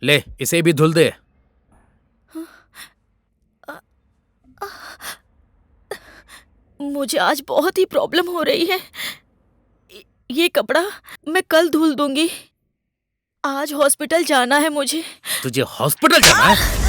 ले इसे भी धुल दे। मुझे आज बहुत ही प्रॉब्लम हो रही है। ये कपड़ा मैं कल धुल दूंगी। आज हॉस्पिटल जाना है मुझे। तुझे हॉस्पिटल जाना है?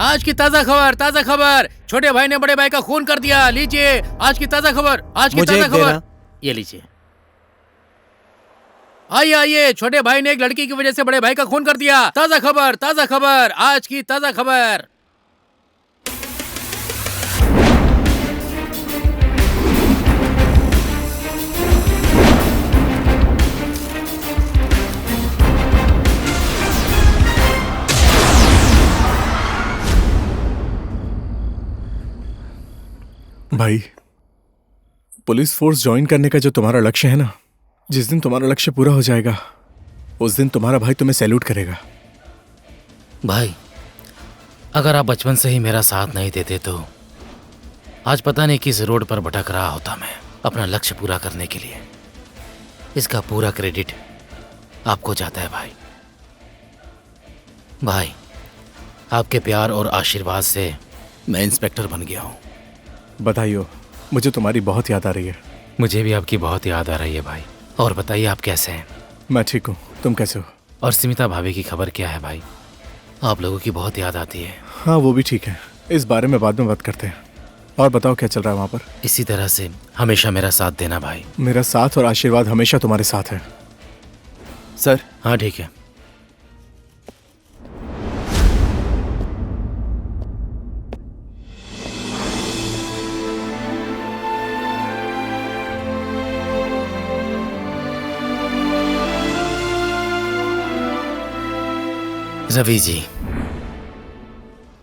आज की ताजा खबर, ताजा खबर। छोटे भाई ने बड़े भाई का खून कर दिया। लीजिए आज की ताजा खबर, आज की ताजा खबर। ये लीजिए। आइए आइए, छोटे भाई ने एक लड़की की वजह से बड़े भाई का खून कर दिया। ताजा खबर, ताजा खबर, आज की ताजा खबर। भाई, पुलिस फोर्स ज्वाइन करने का जो तुम्हारा लक्ष्य है ना, जिस दिन तुम्हारा लक्ष्य पूरा हो जाएगा उस दिन तुम्हारा भाई तुम्हें सैल्यूट करेगा। भाई, अगर आप बचपन से ही मेरा साथ नहीं देते तो आज पता नहीं किस रोड पर भटक रहा होता मैं अपना लक्ष्य पूरा करने के लिए। इसका पूरा क्रेडिट आपको जाता है भाई। भाई, आपके प्यार और आशीर्वाद से मैं इंस्पेक्टर बन गया हूँ। बताइयो, मुझे तुम्हारी बहुत याद आ रही है। मुझे भी आपकी बहुत याद आ रही है भाई। और बताइए आप कैसे हैं? मैं ठीक हूँ, तुम कैसे हो? और स्मिता भाभी की खबर क्या है भाई? आप लोगों की बहुत याद आती है। हाँ, वो भी ठीक है, इस बारे में बाद में बात करते हैं। और बताओ क्या चल रहा है वहाँ पर? इसी तरह से हमेशा मेरा साथ देना भाई। मेरा साथ और आशीर्वाद हमेशा तुम्हारे साथ है सर। हाँ ठीक है। रवि जी,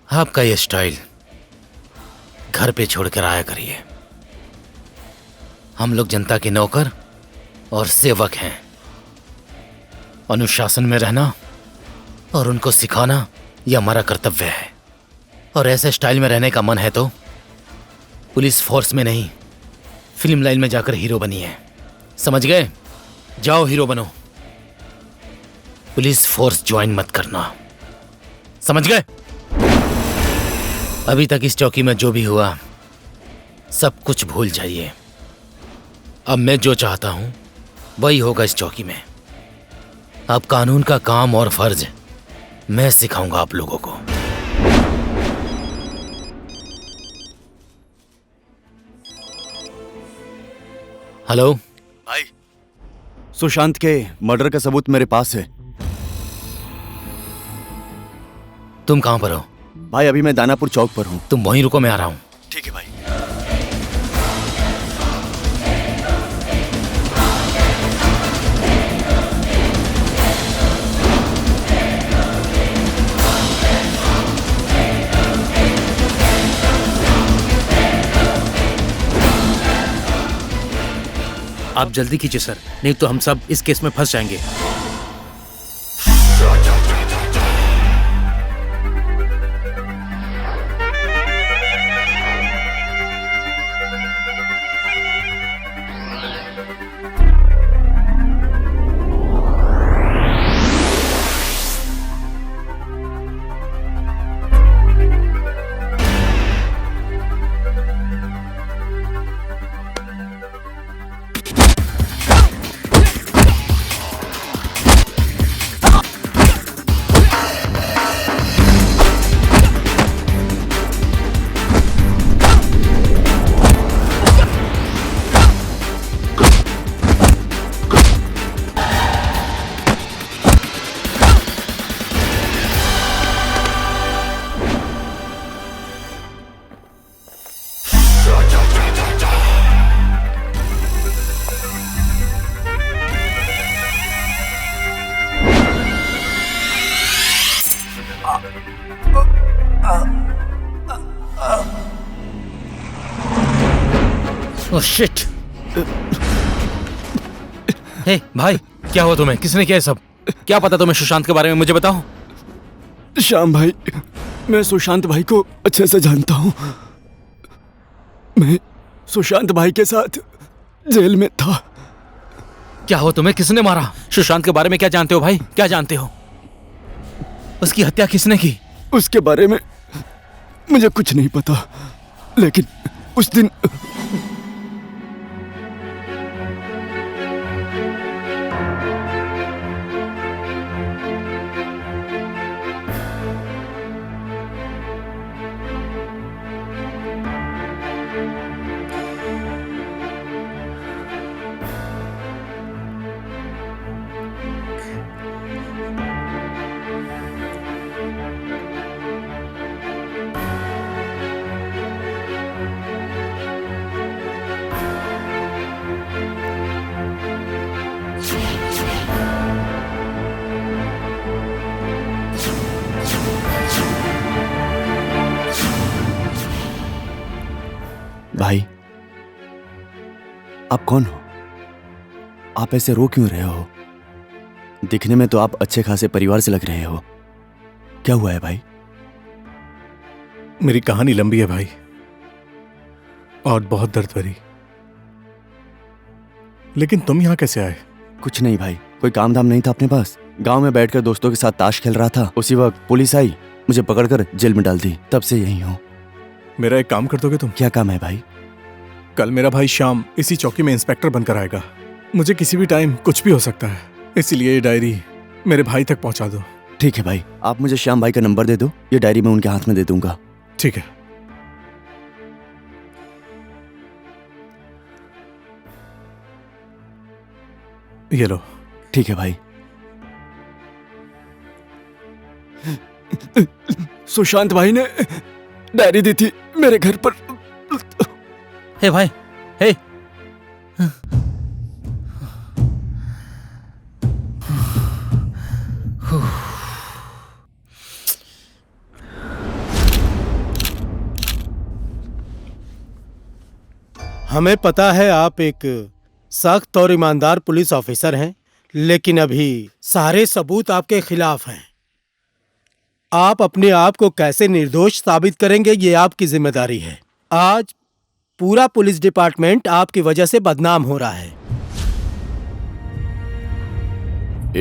आपका ये स्टाइल घर पे छोड़कर आया करिए। हम लोग जनता के नौकर और सेवक हैं। अनुशासन में रहना और उनको सिखाना यह हमारा कर्तव्य है। और ऐसे स्टाइल में रहने का मन है तो पुलिस फोर्स में नहीं, फिल्म लाइन में जाकर हीरो बनिए। समझ गए? जाओ हीरो बनो, पुलिस फोर्स ज्वाइन मत करना। समझ गए? अभी तक इस चौकी में जो भी हुआ सब कुछ भूल जाइए। अब मैं जो चाहता हूं वही होगा इस चौकी में। अब कानून का काम और फर्ज मैं सिखाऊंगा आप लोगों को। हेलो भाई, सुशांत के मर्डर का सबूत मेरे पास है। तुम कहां पर हो? भाई अभी मैं दानापुर चौक पर हूँ। तुम वहीं रुको, मैं आ रहा हूं। ठीक है भाई। आप जल्दी कीजिए सर, नहीं तो हम सब इस केस में फंस जाएंगे। Oh shit! हे भाई, क्या हुआ तुम्हें? किसने किया ये सब? क्या पता तुम्हें सुशांत के बारे में? मुझे बताओ। श्याम भाई, मैं सुशांत भाई को अच्छे से जानता हूँ। मैं सुशांत भाई के साथ जेल में था। क्या हुआ तुम्हें? किसने मारा? सुशांत के बारे में क्या जानते हो भाई? क्या जानते हो? उसकी हत्या किसने की? उसके बारे में मुझे कुछ नहीं पता, लेकिन उस दिन भाई, आप कौन हो? आप ऐसे रो क्यों रहे हो? दिखने में तो आप अच्छे खासे परिवार से लग रहे हो। क्या हुआ है भाई? मेरी कहानी लंबी है भाई, और बहुत दर्द भरी। लेकिन तुम यहां कैसे आए? कुछ नहीं भाई, कोई काम धाम नहीं था अपने पास। गांव में बैठकर दोस्तों के साथ ताश खेल रहा था। उसी वक्त पुलिस आई, मुझे पकड़कर जेल में डाल दी। तब से यही हूँ। मेरा एक काम कर दोगे तुम? क्या काम है भाई? कल मेरा भाई श्याम इसी चौकी में इंस्पेक्टर बनकर आएगा। मुझे किसी भी टाइम कुछ भी हो सकता है, इसीलिए ये डायरी मेरे भाई तक पहुंचा दो। ठीक है भाई, आप मुझे श्याम भाई का नंबर दे दो, ये डायरी मैं उनके हाथ में दे दूंगा। ठीक है। ये लो। ठीक है भाई। सुशांत भाई ने डायरी दी थी मेरे घर पर। हे भाई, हे हमें पता है आप एक सख्त और ईमानदार पुलिस ऑफिसर हैं, लेकिन अभी सारे सबूत आपके खिलाफ हैं। आप अपने आप को कैसे निर्दोष साबित करेंगे, ये आपकी जिम्मेदारी है। आज पूरा पुलिस डिपार्टमेंट आपकी वजह से बदनाम हो रहा है।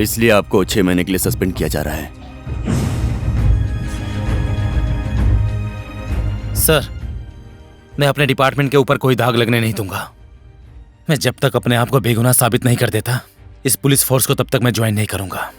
इसलिए आपको 6 महीने के लिए सस्पेंड किया जा रहा है। सर, मैं अपने डिपार्टमेंट के ऊपर कोई दाग लगने नहीं दूंगा। मैं जब तक अपने आप को बेगुनाह साबित नहीं कर देता इस पुलिस फोर्स को, तब तक मैं ज्वाइन नहीं करूंगा।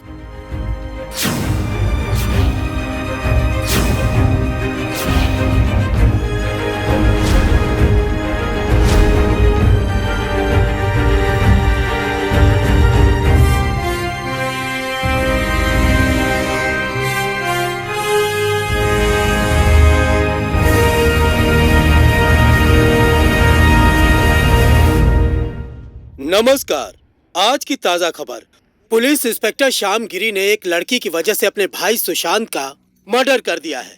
नमस्कार। आज की ताजा खबर। पुलिस इंस्पेक्टर श्याम गिरी ने एक लड़की की वजह से अपने भाई सुशांत का मर्डर कर दिया है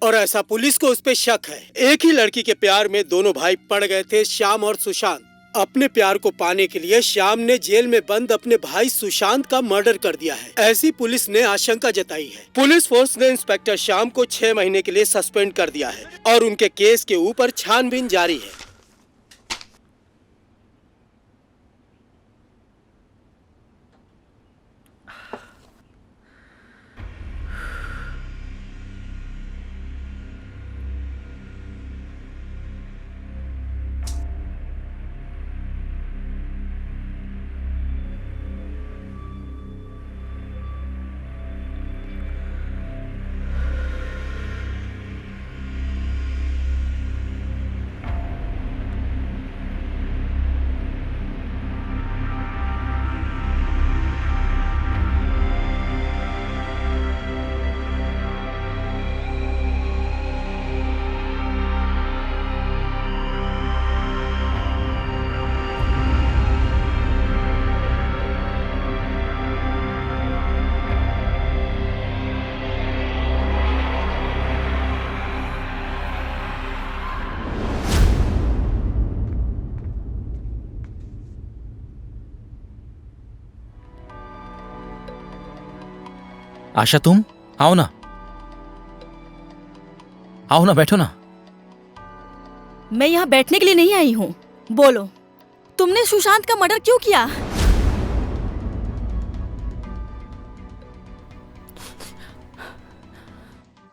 और ऐसा पुलिस को उस पे शक है। एक ही लड़की के प्यार में दोनों भाई पड़ गए थे, श्याम और सुशांत। अपने प्यार को पाने के लिए श्याम ने जेल में बंद अपने भाई सुशांत का मर्डर कर दिया है, ऐसी पुलिस ने आशंका जताई है। पुलिस फोर्स ने इंस्पेक्टर श्याम को 6 महीने के लिए सस्पेंड कर दिया है और उनके केस के ऊपर छानबीन जारी है। आशा, तुम आओ ना, बैठो ना। मैं यहाँ बैठने के लिए नहीं आई हूँ। बोलो, तुमने सुशांत का मर्डर क्यों किया?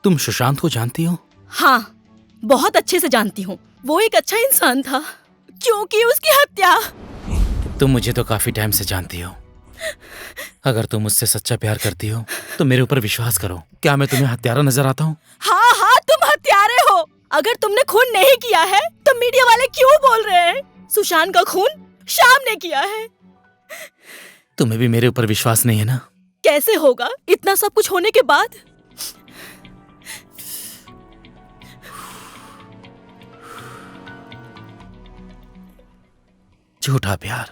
तुम सुशांत को जानती हो? हाँ, बहुत अच्छे से जानती हूँ। वो एक अच्छा इंसान था, क्योंकि उसकी हत्या। तुम मुझे तो काफी टाइम से जानती हो। अगर तुम मुझसे सच्चा प्यार करती हो तो मेरे ऊपर विश्वास करो। क्या मैं तुम्हें हत्यारा नजर आता हूँ? हाँ हाँ, तुम हत्यारे हो। अगर तुमने खून नहीं किया है तो मीडिया वाले क्यों बोल रहे हैं? सुशांत का खून श्याम ने किया है। तुम्हें भी मेरे ऊपर विश्वास नहीं है ना? कैसे होगा इतना सब कुछ होने के बाद? झूठा प्यार।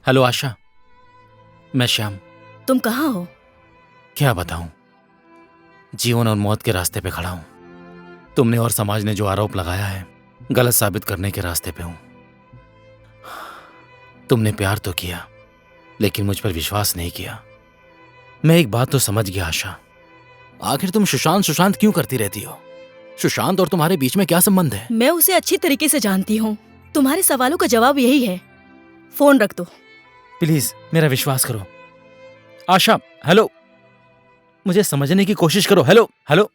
हेलो आशा, मैं श्याम। तुम कहाँ हो? क्या बताऊं, जीवन और मौत के रास्ते पे खड़ा हूं। तुमने और समाज ने जो आरोप लगाया है, गलत साबित करने के रास्ते पे हूं। तुमने प्यार तो किया, लेकिन मुझ पर विश्वास नहीं किया। मैं एक बात तो समझ गया आशा, आखिर तुम सुशांत क्यों करती रहती हो? सुशांत और तुम्हारे बीच में क्या संबंध है? मैं उसे अच्छी तरीके से जानती हूँ। तुम्हारे सवालों का जवाब यही है। फोन रख दो। प्लीज मेरा विश्वास करो आशा। हेलो, मुझे समझने की कोशिश करो। Hello hello.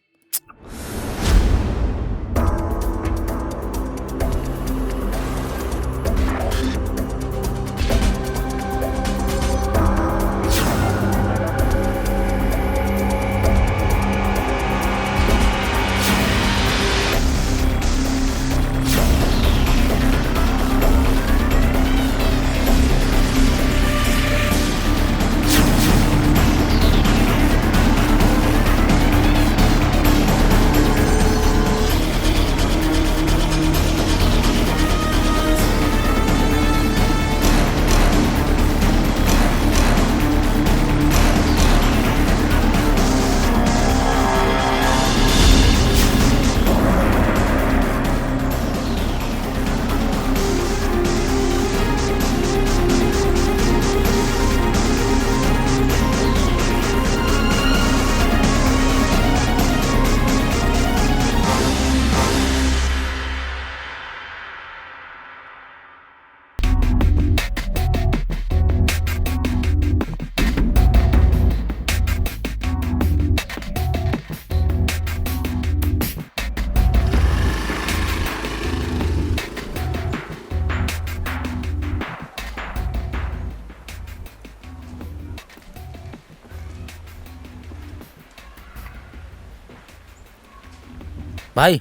भाई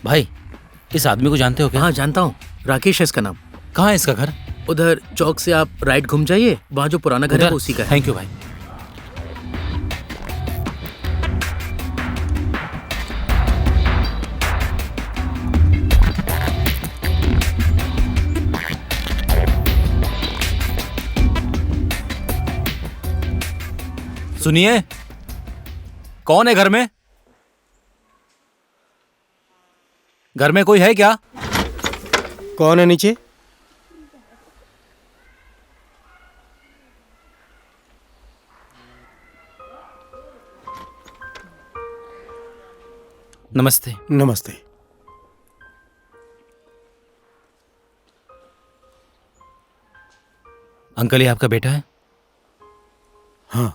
भाई, इस आदमी को जानते हो क्या? हाँ जानता हूँ, राकेश है इसका नाम। कहाँ है इसका घर? उधर चौक से आप राइट घूम जाइए, वहाँ जो पुराना घर है उधर? वो उसी का है। थैंक यू भाई। सुनिए, कौन है घर में? घर में कोई है क्या? कौन है नीचे? नमस्ते। नमस्ते। अंकल, ये आपका बेटा है? हाँ।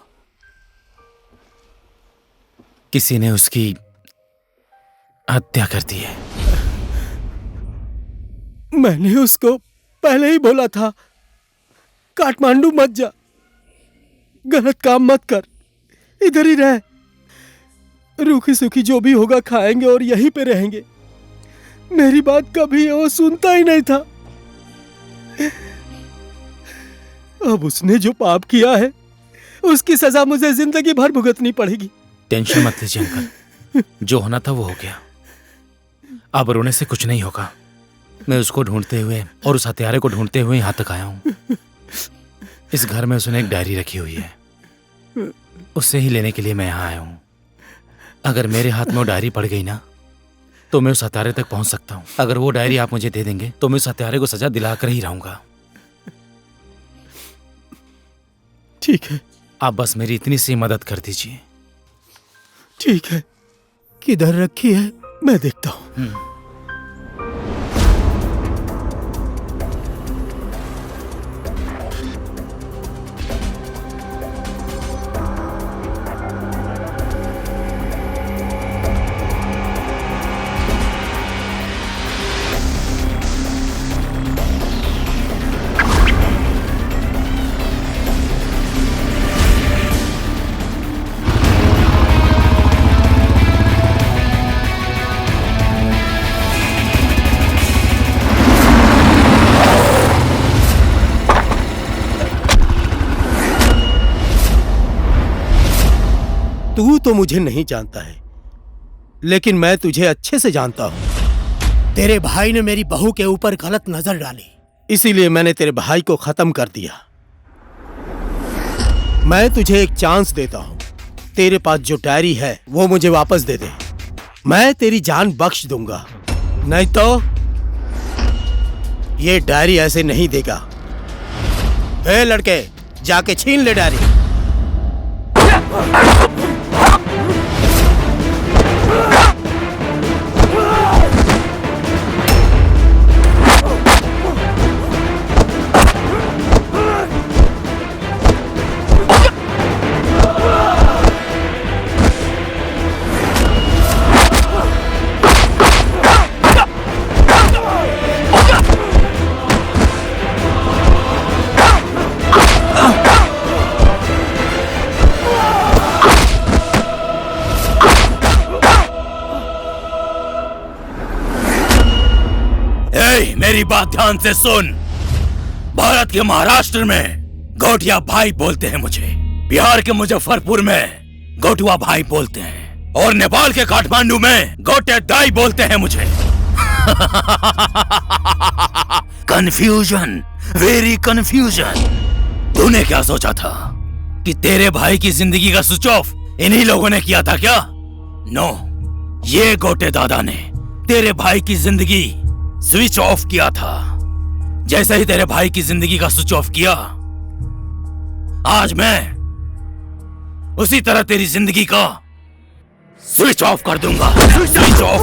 किसी ने उसकी हत्या कर दी है। मैंने उसको पहले ही बोला था, काठमांडू मत जा, गलत काम मत कर, इधर ही रह, रूखी सूखी जो भी होगा खाएंगे और यहीं पे रहेंगे। मेरी बात कभी वो सुनता ही नहीं था। अब उसने जो पाप किया है उसकी सजा मुझे जिंदगी भर भुगतनी पड़ेगी। टेंशन मत लीजिए अंकल, जो होना था वो हो गया। अब रोने से कुछ नहीं होगा। मैं उसको ढूंढते हुए और उस हत्यारे को ढूंढते हुए यहाँ तक आया हूँ। इस घर में उसने एक डायरी रखी हुई है, उससे ही लेने के लिए मैं यहाँ आया हूँ। अगर मेरे हाथ में वो डायरी पड़ गई ना, तो मैं उस हत्यारे तक पहुंच सकता हूँ। अगर वो डायरी आप मुझे दे देंगे तो मैं उस हत्यारे को सजा दिलाकर ही रहूंगा। ठीक है। आप बस मेरी इतनी सी मदद कर दीजिए। ठीक है, किधर रखी है मैं देखता हूँ। तू तो मुझे नहीं जानता है, लेकिन मैं तुझे अच्छे से जानता हूं। तेरे भाई ने मेरी बहू के ऊपर गलत नजर डाली, इसीलिए मैंने तेरे भाई को खत्म कर दिया। मैं तुझे एक चांस देता हूं, तेरे पास जो डायरी है वो मुझे वापस दे दे, मैं तेरी जान बख्श दूंगा। नहीं तो ये डायरी ऐसे नहीं देगा। ए लड़के, जाके छीन ले डायरी। मेरी बात ध्यान से सुन। भारत के महाराष्ट्र में गोटिया भाई बोलते हैं मुझे, बिहार के मुजफ्फरपुर में गोटुआ भाई बोलते हैं, और नेपाल के काठमांडू में गोटे दाई बोलते हैं मुझे। Confusion, very confusion. तूने क्या सोचा था कि तेरे भाई की जिंदगी का स्विच ऑफ इन्हीं लोगों ने किया था क्या? नो, ये गोटे दादा ने तेरे भाई की जिंदगी स्विच ऑफ किया था। जैसे ही तेरे भाई की जिंदगी का स्विच ऑफ किया, आज मैं उसी तरह तेरी जिंदगी का स्विच ऑफ कर दूंगा। Switch off.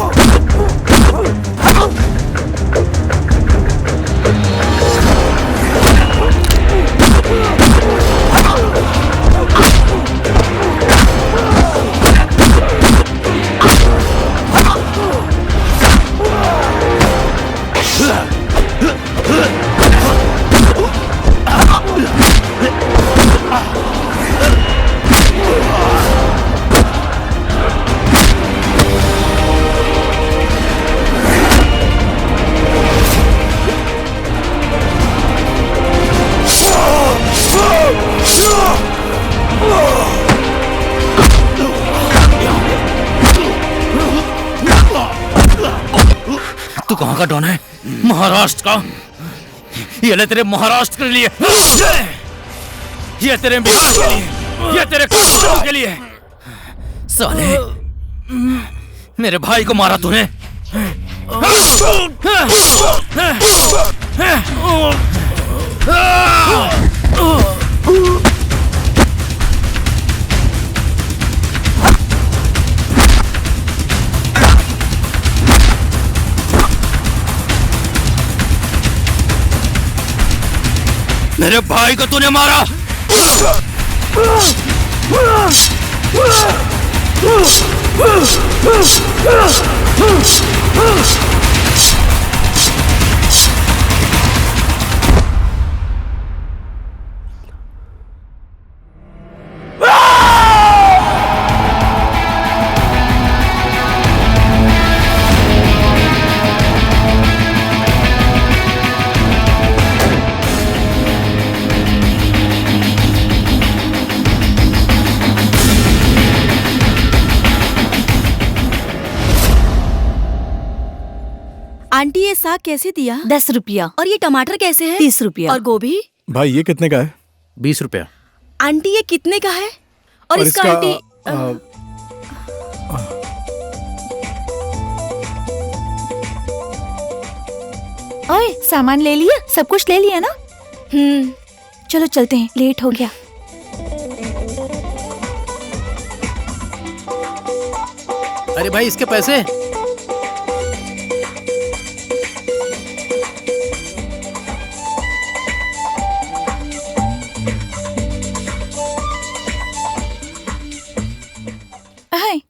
तू कहाँ का डॉन है? महाराष्ट्र का। ये ले तेरे महाराष्ट्र के लिए, ये तेरे बिहार के लिए, ये तेरे कर्नाटक के लिए। साले, मेरे भाई को मारा तूने। मेरे भाई को तूने मारा। आंटी ये साग कैसे दिया? 10 रुपया। और ये टमाटर कैसे है? 30 रुपया। और गोभी? भाई ये कितने का है? 20 रुपया। आंटी ये कितने का है? और इसका आंटी ओए, सामान ले लिया? सब कुछ ले लिया ना? चलो चलते हैं, लेट हो गया। अरे भाई इसके पैसे।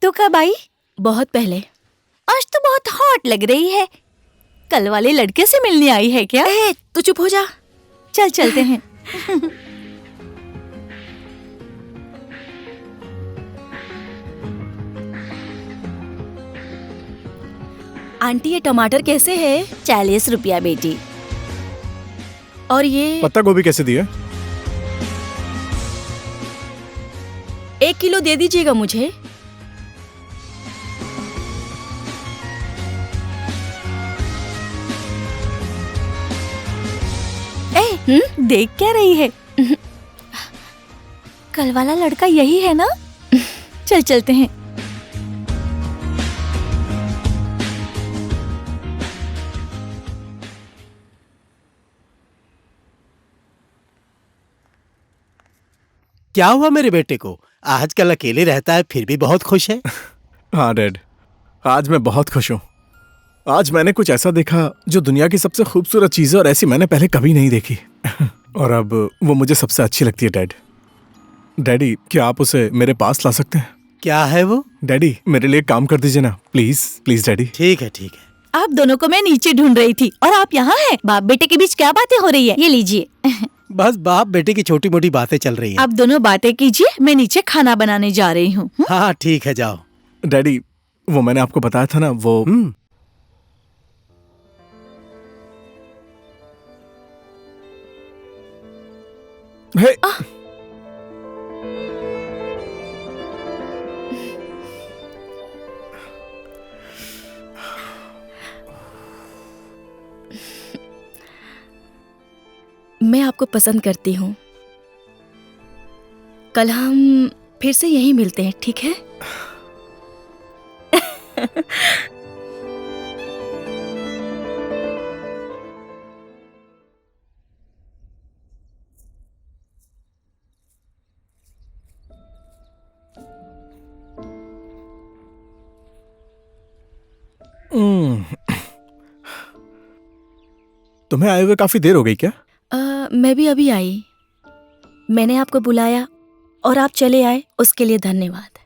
तू कब आई? बहुत पहले। आज तो बहुत हॉट लग रही है। कल वाले लड़के से मिलने आई है क्या? तू चुप हो जा। चल चलते हैं। आंटी ये टमाटर कैसे है? 40 रुपया बेटी। और ये पत्ता गोभी कैसे दिया? 1 किलो दे दीजिएगा मुझे। देख क्या रही है? कल वाला लड़का यही है ना? चल चलते हैं। क्या हुआ मेरे बेटे को? आजकल अकेले रहता है फिर भी बहुत खुश है। हाँ डैड, आज मैं बहुत खुश हूँ। आज मैंने कुछ ऐसा देखा जो दुनिया की सबसे खूबसूरत चीज़ है और ऐसी मैंने पहले कभी नहीं देखी। और अब वो मुझे सबसे अच्छी लगती है डैड। डैडी, क्या आप उसे मेरे पास ला सकते हैं? क्या है वो? डैडी, मेरे लिए काम कर दीजिए ना, प्लीज प्लीज डैडी। ठीक है ठीक है। आप दोनों को मैं नीचे ढूंढ रही थी और आप यहाँ हैं। बाप बेटे के बीच क्या बातें हो रही है? ये लीजिए। बस बाप बेटे की छोटी मोटी बातें चल रही है। आप दोनों बातें कीजिए, मैं नीचे खाना बनाने जा रही हूँ। हाँ ठीक है, जाओ। डैडी, वो मैंने आपको बताया था ना, वो हे, मैं आपको पसंद करती हूँ। कल हम फिर से यहीं मिलते हैं, ठीक है? तुम्हें आए हुए काफी देर हो गई क्या? मैं भी अभी आई। मैंने आपको बुलाया और आप चले आए, उसके लिए धन्यवाद।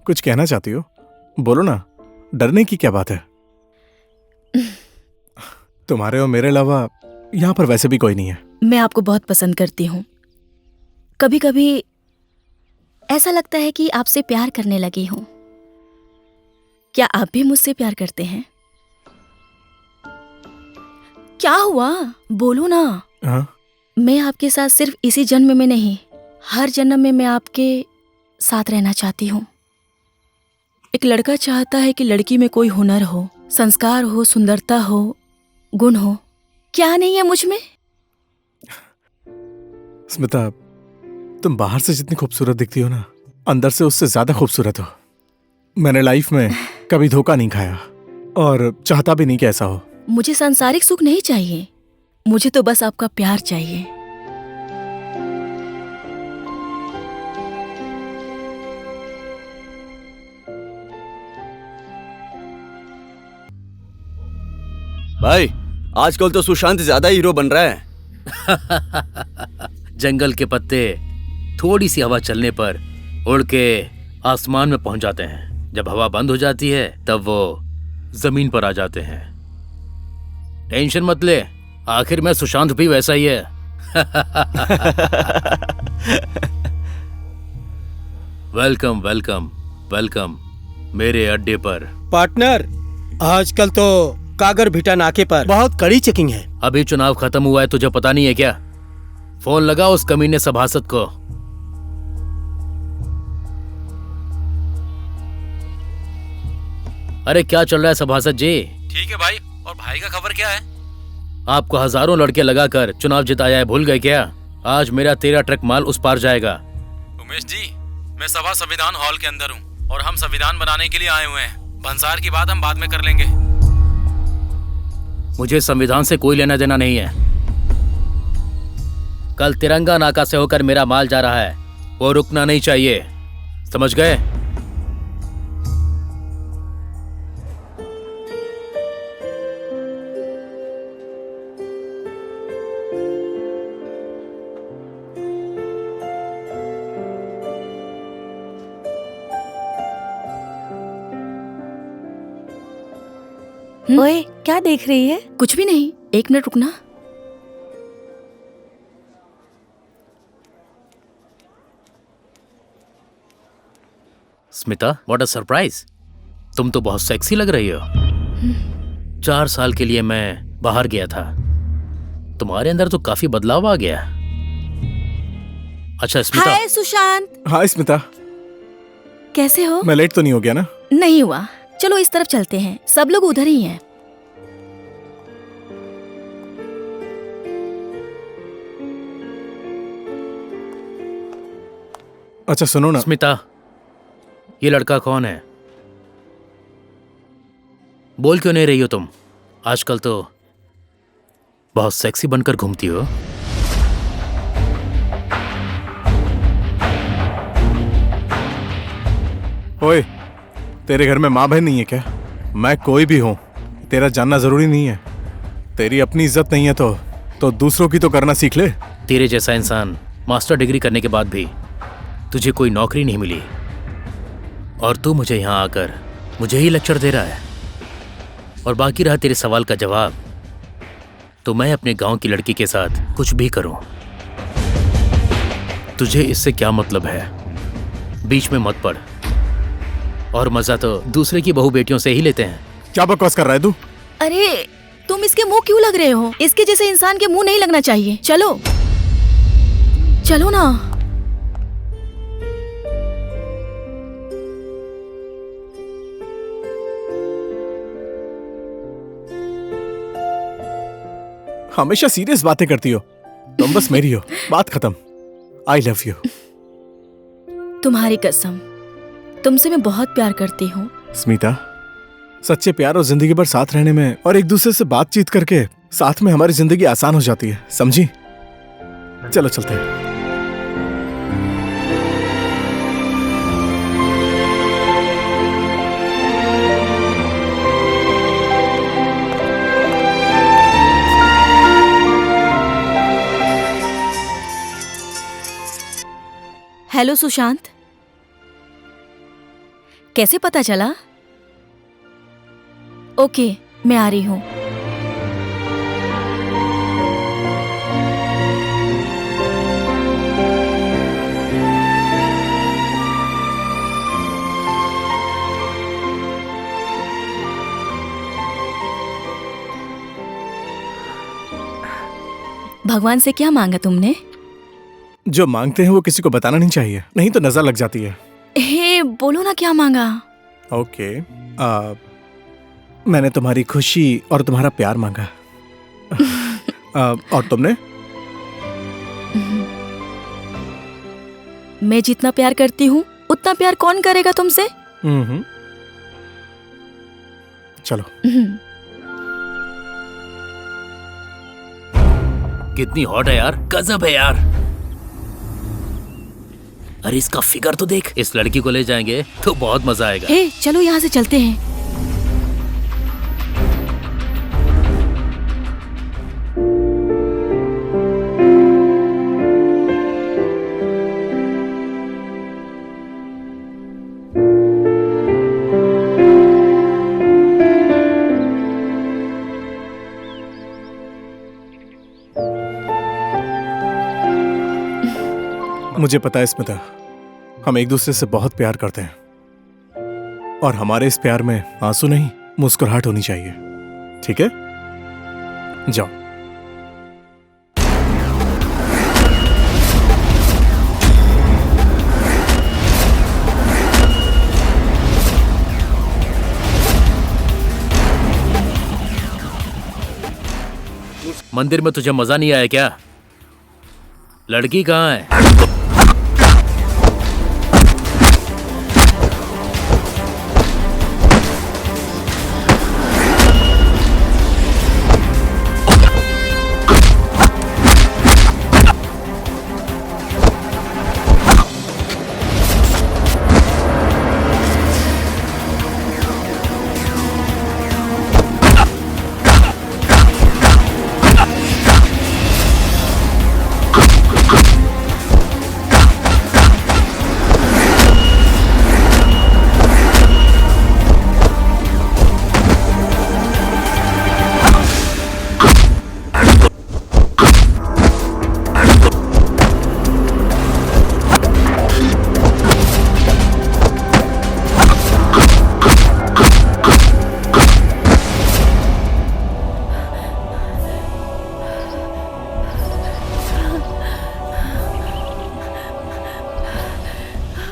कुछ कहना चाहती हो? बोलो ना, डरने की क्या बात है? तुम्हारे और मेरे अलावा यहाँ पर वैसे भी कोई नहीं है। मैं आपको बहुत पसंद करती हूँ। कभी कभी ऐसा लगता है कि आपसे प्यार करने लगी हूँ। क्या आप भी मुझसे प्यार करते हैं? क्या हुआ, बोलो ना। हाँ? मैं आपके साथ सिर्फ इसी जन्म में नहीं, हर जन्म में मैं आपके साथ रहना चाहती हूँ। एक लड़का चाहता है कि लड़की में कोई हुनर हो, संस्कार हो, सुंदरता हो, गुण हो, क्या नहीं है मुझ में? स्मिता, तुम बाहर से जितनी खूबसूरत दिखती हो ना, अंदर से उससे ज्यादा खूबसूरत हो। मैंने लाइफ में कभी धोखा नहीं खाया और चाहता भी नहीं कि ऐसा हो। मुझे सांसारिक सुख नहीं चाहिए, मुझे तो बस आपका प्यार चाहिए। भाई आजकल तो सुशांत ज्यादा हीरो बन रहा है। जंगल के पत्ते थोड़ी सी हवा चलने पर उड़ के आसमान में पहुंच जाते हैं। जब हवा बंद हो जाती है तब वो जमीन पर आ जाते हैं। टेंशन मत ले, आखिर में सुशांत भी वैसा ही है। वेलकम वेलकम वेलकम मेरे अड्डे पर। पार्टनर, आजकल तो कागर भिटा नाके पर बहुत कड़ी चेकिंग है। अभी चुनाव खत्म हुआ है, तुझे पता नहीं है क्या? फोन लगा उस कमीने सभासद को। अरे क्या चल रहा है सभासद जी? ठीक है भाई, और भाई का खबर क्या है? आपको हजारों लड़के लगाकर चुनाव जिताया है, भूल गए क्या? आज मेरा 13 ट्रक माल उस पार जाएगा। उमेश जी, मैं सभा संविधान हॉल के अंदर हूँ और हम संविधान बनाने के लिए आए हुए हैं। भंसार की बात हम बाद में कर लेंगे। मुझे संविधान से कोई लेना देना नहीं है। कल तिरंगा नाका से होकर मेरा माल जा रहा है, वो रुकना नहीं चाहिए, समझ गए? ओए, क्या देख रही है? कुछ भी नहीं, एक मिनट रुकना। Smita, what a surprise! तुम तो बहुत सेक्सी लग रही हो। 4 साल के लिए मैं बाहर गया था, तुम्हारे अंदर तो काफी बदलाव आ गया। अच्छा स्मिता। हाय सुशांत, हाय स्मिता, कैसे हो? मैं लेट तो नहीं हो गया ना? नहीं हुआ, चलो इस तरफ चलते हैं, सब लोग उधर ही हैं। अच्छा सुनो ना। स्मिता, ये लड़का कौन है? बोल क्यों नहीं रही हो तुम? आजकल तो बहुत सेक्सी बनकर घूमती हो। ओए, तेरे घर में माँ बहन नहीं है क्या? मैं कोई भी हूँ, तेरा जानना जरूरी नहीं है। तेरी अपनी इज्जत नहीं है तो दूसरों की तो करना सीख ले। तेरे जैसा इंसान मास्टर डिग्री करने के बाद भी तुझे कोई नौकरी नहीं मिली और तू मुझे यहाँ आकर मुझे ही लेक्चर दे रहा है। और बाकी रहा तेरे सवाल का जवाब, तो मैं अपने गांव की लड़की के साथ कुछ भी करूं, तुझे इससे क्या मतलब है? बीच में मत पड़, और मजा तो दूसरे की बहू बेटियों से ही लेते हैं। क्या बकवास कर रहा है तू? अरे तुम इसके मुंह क्यों लग रहे हो? इसके जैसे इंसान के मुंह नहीं लगना चाहिए। चलो चलो ना। हमेशा सीरियस बातें करती हो तुम, बस मेरी हो, बात खत्म। I love you. तुम्हारी कसम, तुमसे मैं बहुत प्यार करती हूँ। स्मिता, सच्चे प्यार और जिंदगी भर साथ रहने में और एक दूसरे से बातचीत करके साथ में हमारी जिंदगी आसान हो जाती है, समझी? चलो चलते हैं। हेलो सुशांत, कैसे पता चला? ओके, मैं आ रही हूँ। भगवान से क्या मांगा तुमने? जो मांगते हैं वो किसी को बताना नहीं चाहिए, नहीं तो नजर लग जाती है। हे, बोलो ना क्या मांगा? ओके, मैंने तुम्हारी खुशी और तुम्हारा प्यार मांगा। और तुमने? मैं जितना प्यार करती हूँ उतना प्यार कौन करेगा तुमसे? चलो। कितनी हॉट है यार, गजब है यार। अरे इसका फिगर तो देख। इस लड़की को ले जाएंगे तो बहुत मजा आएगा। हे, चलो यहाँ से चलते हैं। मुझे पता है स्मिता, हम एक दूसरे से बहुत प्यार करते हैं और हमारे इस प्यार में आंसू नहीं, मुस्कुराहट होनी चाहिए। ठीक है, जाओ। मंदिर में तुझे मजा नहीं आया क्या? लड़की कहाँ है?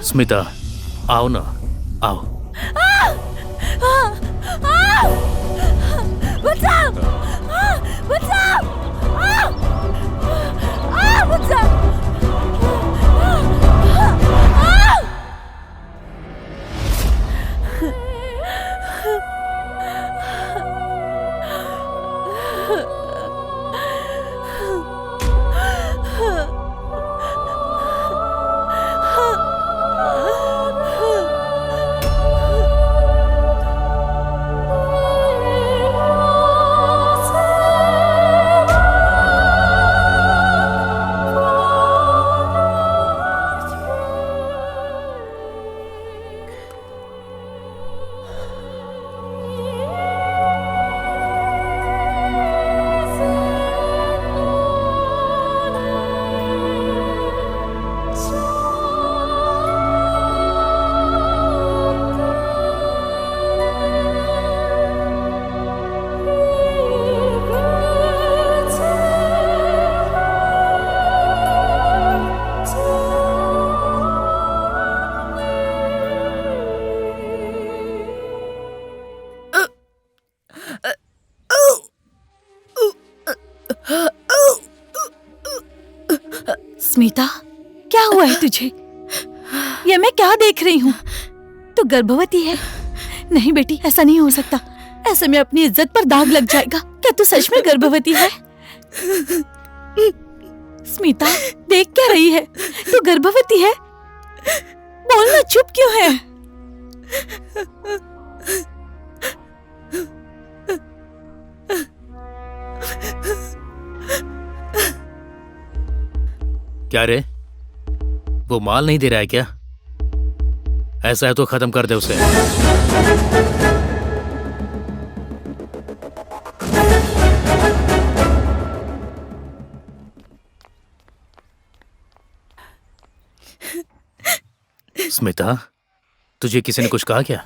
स्मिता, आओ ना, आओ। बचाओ! बचाओ! बचाओ! स्मिता, क्या हुआ है तुझे? ये मैं क्या देख रही हूँ? तू गर्भवती है? नहीं बेटी, ऐसा नहीं हो सकता। ऐसे में अपनी इज्जत पर दाग लग जाएगा। क्या तू सच में गर्भवती है? स्मिता, देख क्या रही है? तू गर्भवती है? बोलना, चुप क्यों है? क्या रे, वो माल नहीं दे रहा है क्या? ऐसा है तो खत्म कर दे उसे। स्मिता, तुझे किसी ने कुछ कहा क्या?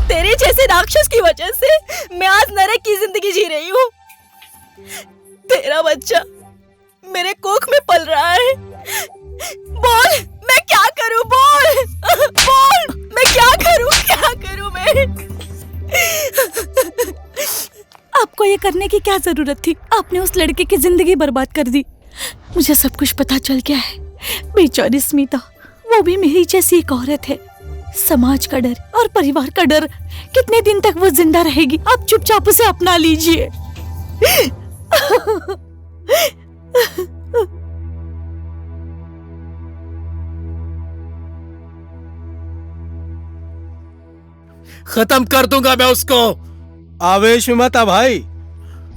तेरे जैसे राक्षस की वजह से मैं आज नरक की जिंदगी जी रही हूँ। तेरा बच्चा मेरे कोख में पल रहा है। बोल, मैं क्या करूं? बोल, बोल, मैं क्या करूं? क्या करूं मैं? की क्या जरूरत थी? आपने उस लड़के की जिंदगी बर्बाद कर दी। मुझे सब कुछ पता चल गया है। बेचारी स्मिता, वो भी मेरी जैसी एक औरत है। समाज का डर और परिवार का डर, कितने दिन तक वो जिंदा रहेगी? आप चुपचाप उसे अपना लीजिए। खत्म कर दूंगा मैं उसको। आवेश में मत आ भाई।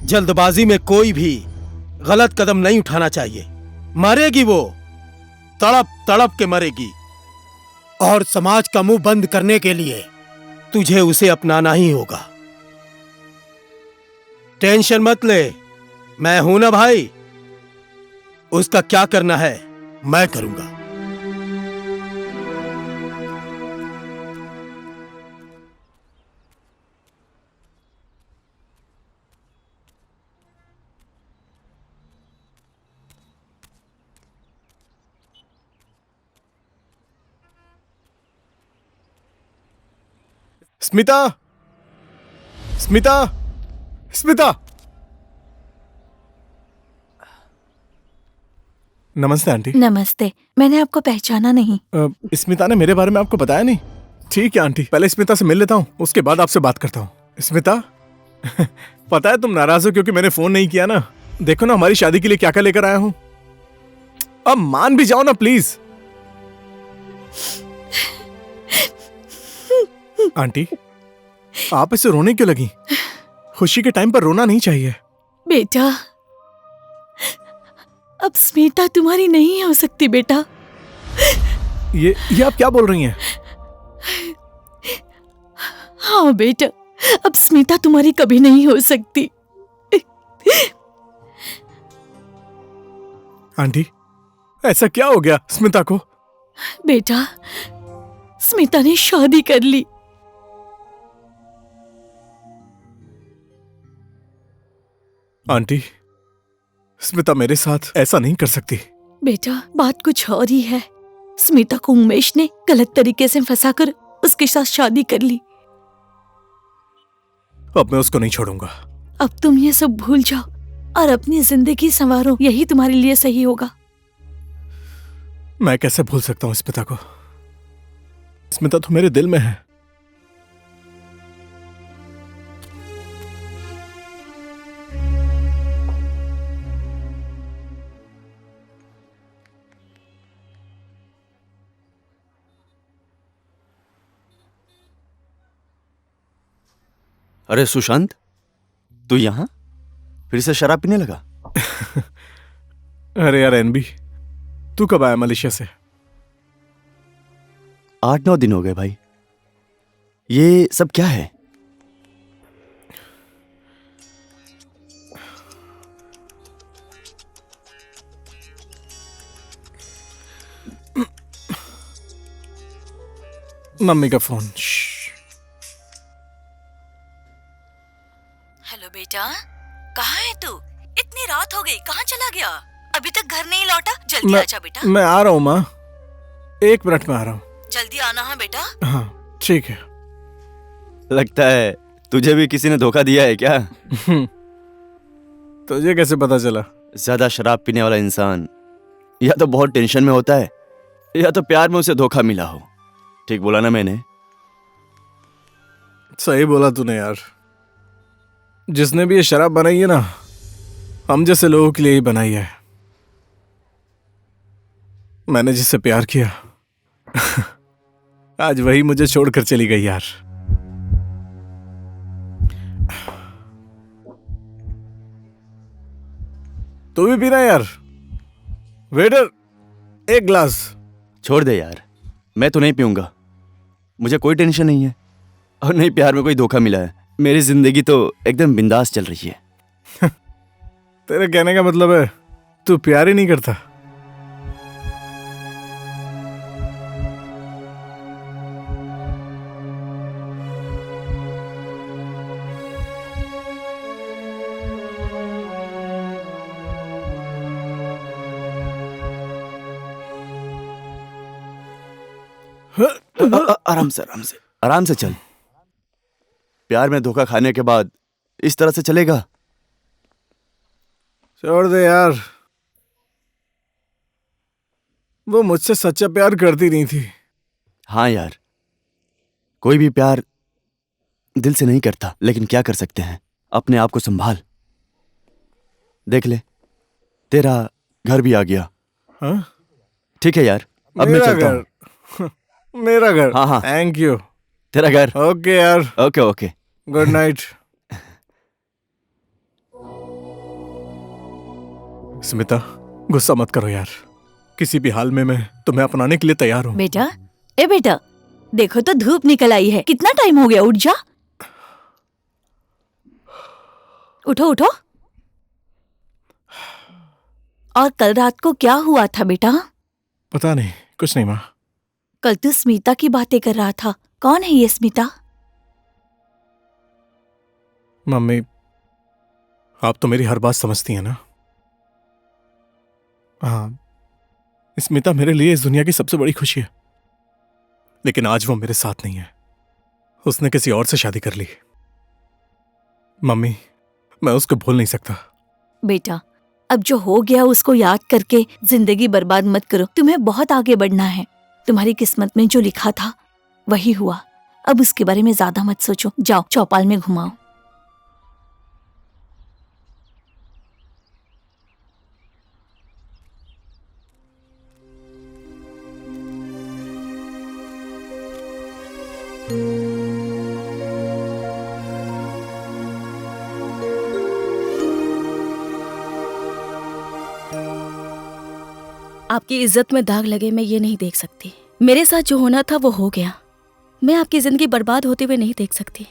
जल्दबाजी में कोई भी गलत कदम नहीं उठाना चाहिए। मरेगी वो, तड़प तड़प के मरेगी। और समाज का मुंह बंद करने के लिए तुझे उसे अपनाना ही होगा। टेंशन मत ले, मैं हूं ना भाई। उसका क्या करना है मैं करूंगा। स्मिता, स्मिता, स्मिता। नमस्ते आंटी। नमस्ते। मैंने आपको पहचाना नहीं। स्मिता ने मेरे बारे में आपको बताया नहीं? ठीक है आंटी, पहले स्मिता से मिल लेता हूँ, उसके बाद आपसे बात करता हूँ। स्मिता, पता है तुम नाराज हो क्योंकि मैंने फोन नहीं किया ना। देखो ना हमारी शादी के लिए क्या क्या लेकर आया हूँ। अब मान भी जाओ ना प्लीज। आंटी, आप इसे रोने क्यों लगी? खुशी के टाइम पर रोना नहीं चाहिए। बेटा, अब स्मिता तुम्हारी नहीं हो सकती बेटा। ये आप क्या बोल रही हैं? हाँ बेटा, अब स्मिता तुम्हारी कभी नहीं हो सकती। आंटी, ऐसा क्या हो गया स्मिता को? बेटा, स्मिता ने शादी कर ली। आंटी, स्मिता मेरे साथ ऐसा नहीं कर सकती। बेटा, बात कुछ और ही है। स्मिता को उमेश ने गलत तरीके से फंसाकर उसके साथ शादी कर ली। अब मैं उसको नहीं छोड़ूंगा। अब तुम ये सब भूल जाओ और अपनी जिंदगी संवारो, यही तुम्हारे लिए सही होगा। मैं कैसे भूल सकता हूँ स्मिता को? स्मिता तो मेरे दिल में है। अरे सुशांत, तू यहाँ फिर से शराब पीने लगा? अरे यार एनबी, तू कब आया मलेशिया से? 8-9 दिन हो गए भाई। ये सब क्या है? मम्मी का फोन। हेलो बेटा, कहाँ है तू? इतनी रात हो गई, कहाँ चला गया? अभी तक घर नहीं लौटा? जल्दी आजा बेटा। मैं आ रहा हूँ माँ, 1 मिनट में आ रहा हूँ। जल्दी आना है बेटा। हाँ ठीक है। लगता है तुझे भी किसी ने धोखा दिया है क्या? तुझे कैसे पता चला? ज्यादा शराब पीने वाला इंसान या तो बहुत टेंशन में होता है या तो प्यार में उसे धोखा मिला हो। ठीक बोला ना मैंने? सही बोला तूने यार। जिसने भी ये शराब बनाई है ना, हम जैसे लोगों के लिए ही बनाई है। मैंने जिससे प्यार किया आज वही मुझे छोड़कर चली गई यार। तू भी पीना यार। Waiter, 1 glass. छोड़ दे यार, मैं तो नहीं पीऊंगा। मुझे कोई टेंशन नहीं है और नहीं प्यार में कोई धोखा मिला है। मेरी जिंदगी तो एकदम बिंदास चल रही है। तेरे कहने का मतलब है तू प्यार ही नहीं करता? आराम से आराम से आराम से चल। प्यार में धोखा खाने के बाद इस तरह से चलेगा? छोड़ दे यार। वो मुझसे सच्चा प्यार करती नहीं थी। हाँ यार, कोई भी प्यार दिल से नहीं करता, लेकिन क्या कर सकते हैं, अपने आप को संभाल। देख ले, तेरा घर भी आ गया। हाँ? ठीक है यार, अब मैं मेरा चलता हूँ। घर। मेरा घर। हाँ, हाँ। Thank you. तेरा घर। ओके यार, okay okay. Good night. Smita, गुस्सा मत करो यार। किसी भी हाल में मैं तुम्हें अपनाने के लिए तैयार हूँ। बेटा, ए बेटा, देखो तो धूप निकल आई है। कितना टाइम हो गया, उठ जा। उठो उठो। और कल रात को क्या हुआ था बेटा? पता नहीं, कुछ नहीं माँ। कल तू स्मिता की बातें कर रहा था। कौन है ये स्मिता? मम्मी, आप तो मेरी हर बात समझती हैं ना। हाँ, स्मिता मेरे लिए इस दुनिया की सबसे बड़ी खुशी है, लेकिन आज वो मेरे साथ नहीं है। उसने किसी और से शादी कर ली। मम्मी, मैं उसको भूल नहीं सकता। बेटा, अब जो हो गया उसको याद करके जिंदगी बर्बाद मत करो। तुम्हें बहुत आगे बढ़ना है। तुम्हारी किस्मत में जो लिखा था वही हुआ। अब उसके बारे में ज्यादा मत सोचो। जाओ चौपाल में घुमाओ। आपकी इज्जत में दाग लगे मैं ये नहीं देख सकती। मेरे साथ जो होना था वो हो गया। मैं आपकी जिंदगी बर्बाद होते हुए नहीं देख सकती।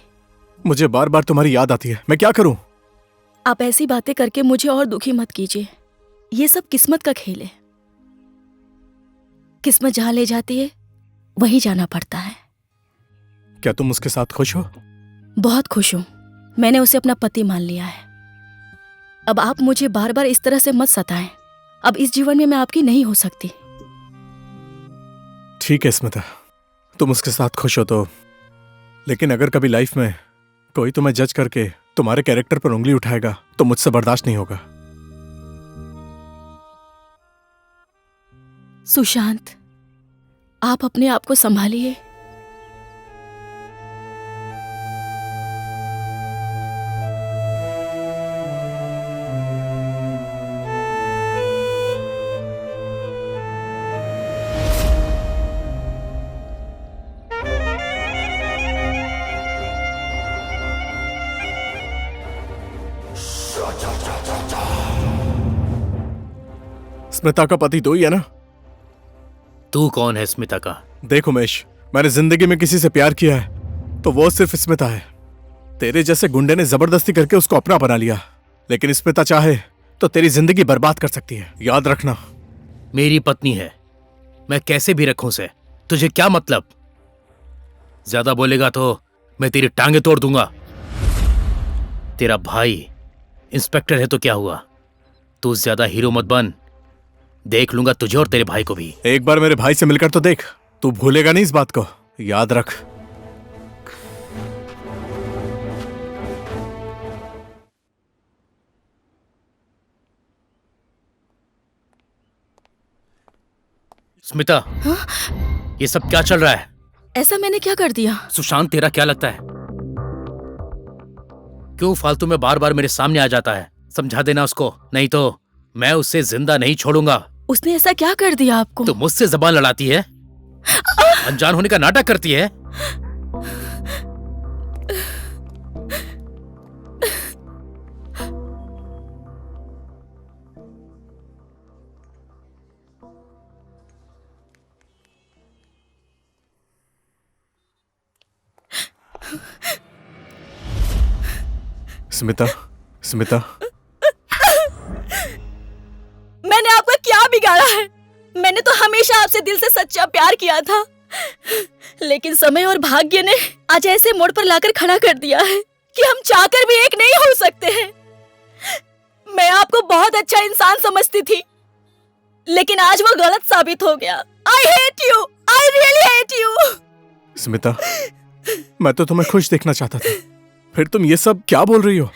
मुझे बार बार तुम्हारी याद आती है, मैं क्या करूं? आप ऐसी बातें करके मुझे और दुखी मत कीजिए। ये सब किस्मत का खेल है। किस्मत जहां ले जाती है वहीं जाना पड़ता है। क्या तुम उसके साथ खुश हो? बहुत खुश हूं। मैंने उसे अपना पति मान लिया है। अब आप मुझे बार बार इस तरह से मत सताएं। अब इस जीवन में मैं आपकी नहीं हो सकती। ठीक है स्मिता, तुम उसके साथ खुश हो तो, लेकिन अगर कभी लाइफ में कोई तुम्हें जज करके तुम्हारे कैरेक्टर पर उंगली उठाएगा तो मुझसे बर्दाश्त नहीं होगा। सुशांत, आप अपने आप को संभालिए। स्मिता का पति तो ही है ना? तू कौन है स्मिता का? देख उमेश, मैंने जिंदगी में किसी से प्यार किया है तो वो सिर्फ स्मिता है। तेरे जैसे गुंडे ने जबरदस्ती करके उसको अपना बना लिया, लेकिन स्मिता चाहे तो तेरी जिंदगी बर्बाद कर सकती है, याद रखना। मेरी पत्नी है, मैं कैसे भी रखूं उसे। तुझे क्या मतलब? ज्यादा बोलेगा तो मैं तेरी टांगे तोड़ दूंगा। तेरा भाई इंस्पेक्टर है तो क्या हुआ? तू ज्यादा हीरो मत बन। देख लूंगा तुझे और तेरे भाई को भी। एक बार मेरे भाई से मिलकर तो देख, तू भूलेगा नहीं इस बात को, याद रख। स्मिता, ये सब क्या चल रहा है? ऐसा मैंने क्या कर दिया? सुशांत तेरा क्या लगता है? क्यों फालतू में बार बार मेरे सामने आ जाता है? समझा देना उसको, नहीं तो मैं उसे जिंदा नहीं छोड़ूंगा। उसने ऐसा क्या कर दिया आपको? तो मुझसे जबान लड़ाती है, अनजान होने का नाटक करती है। स्मिता, स्मिता, मैंने आपका क्या बिगाड़ा है? मैंने तो हमेशा आपसे दिल से सच्चा प्यार किया था, लेकिन समय और भाग्य ने आज ऐसे मोड़ पर लाकर खड़ा कर दिया है कि हम चाहकर भी एक नहीं हो सकते हैं। मैं आपको बहुत अच्छा इंसान समझती थी, लेकिन आज वो गलत साबित हो गया। I hate you! I really hate you! Smita, मैं तो तुम्हें खुश देखना चाहता था, फिर तुम ये सब क्या बोल रही हो?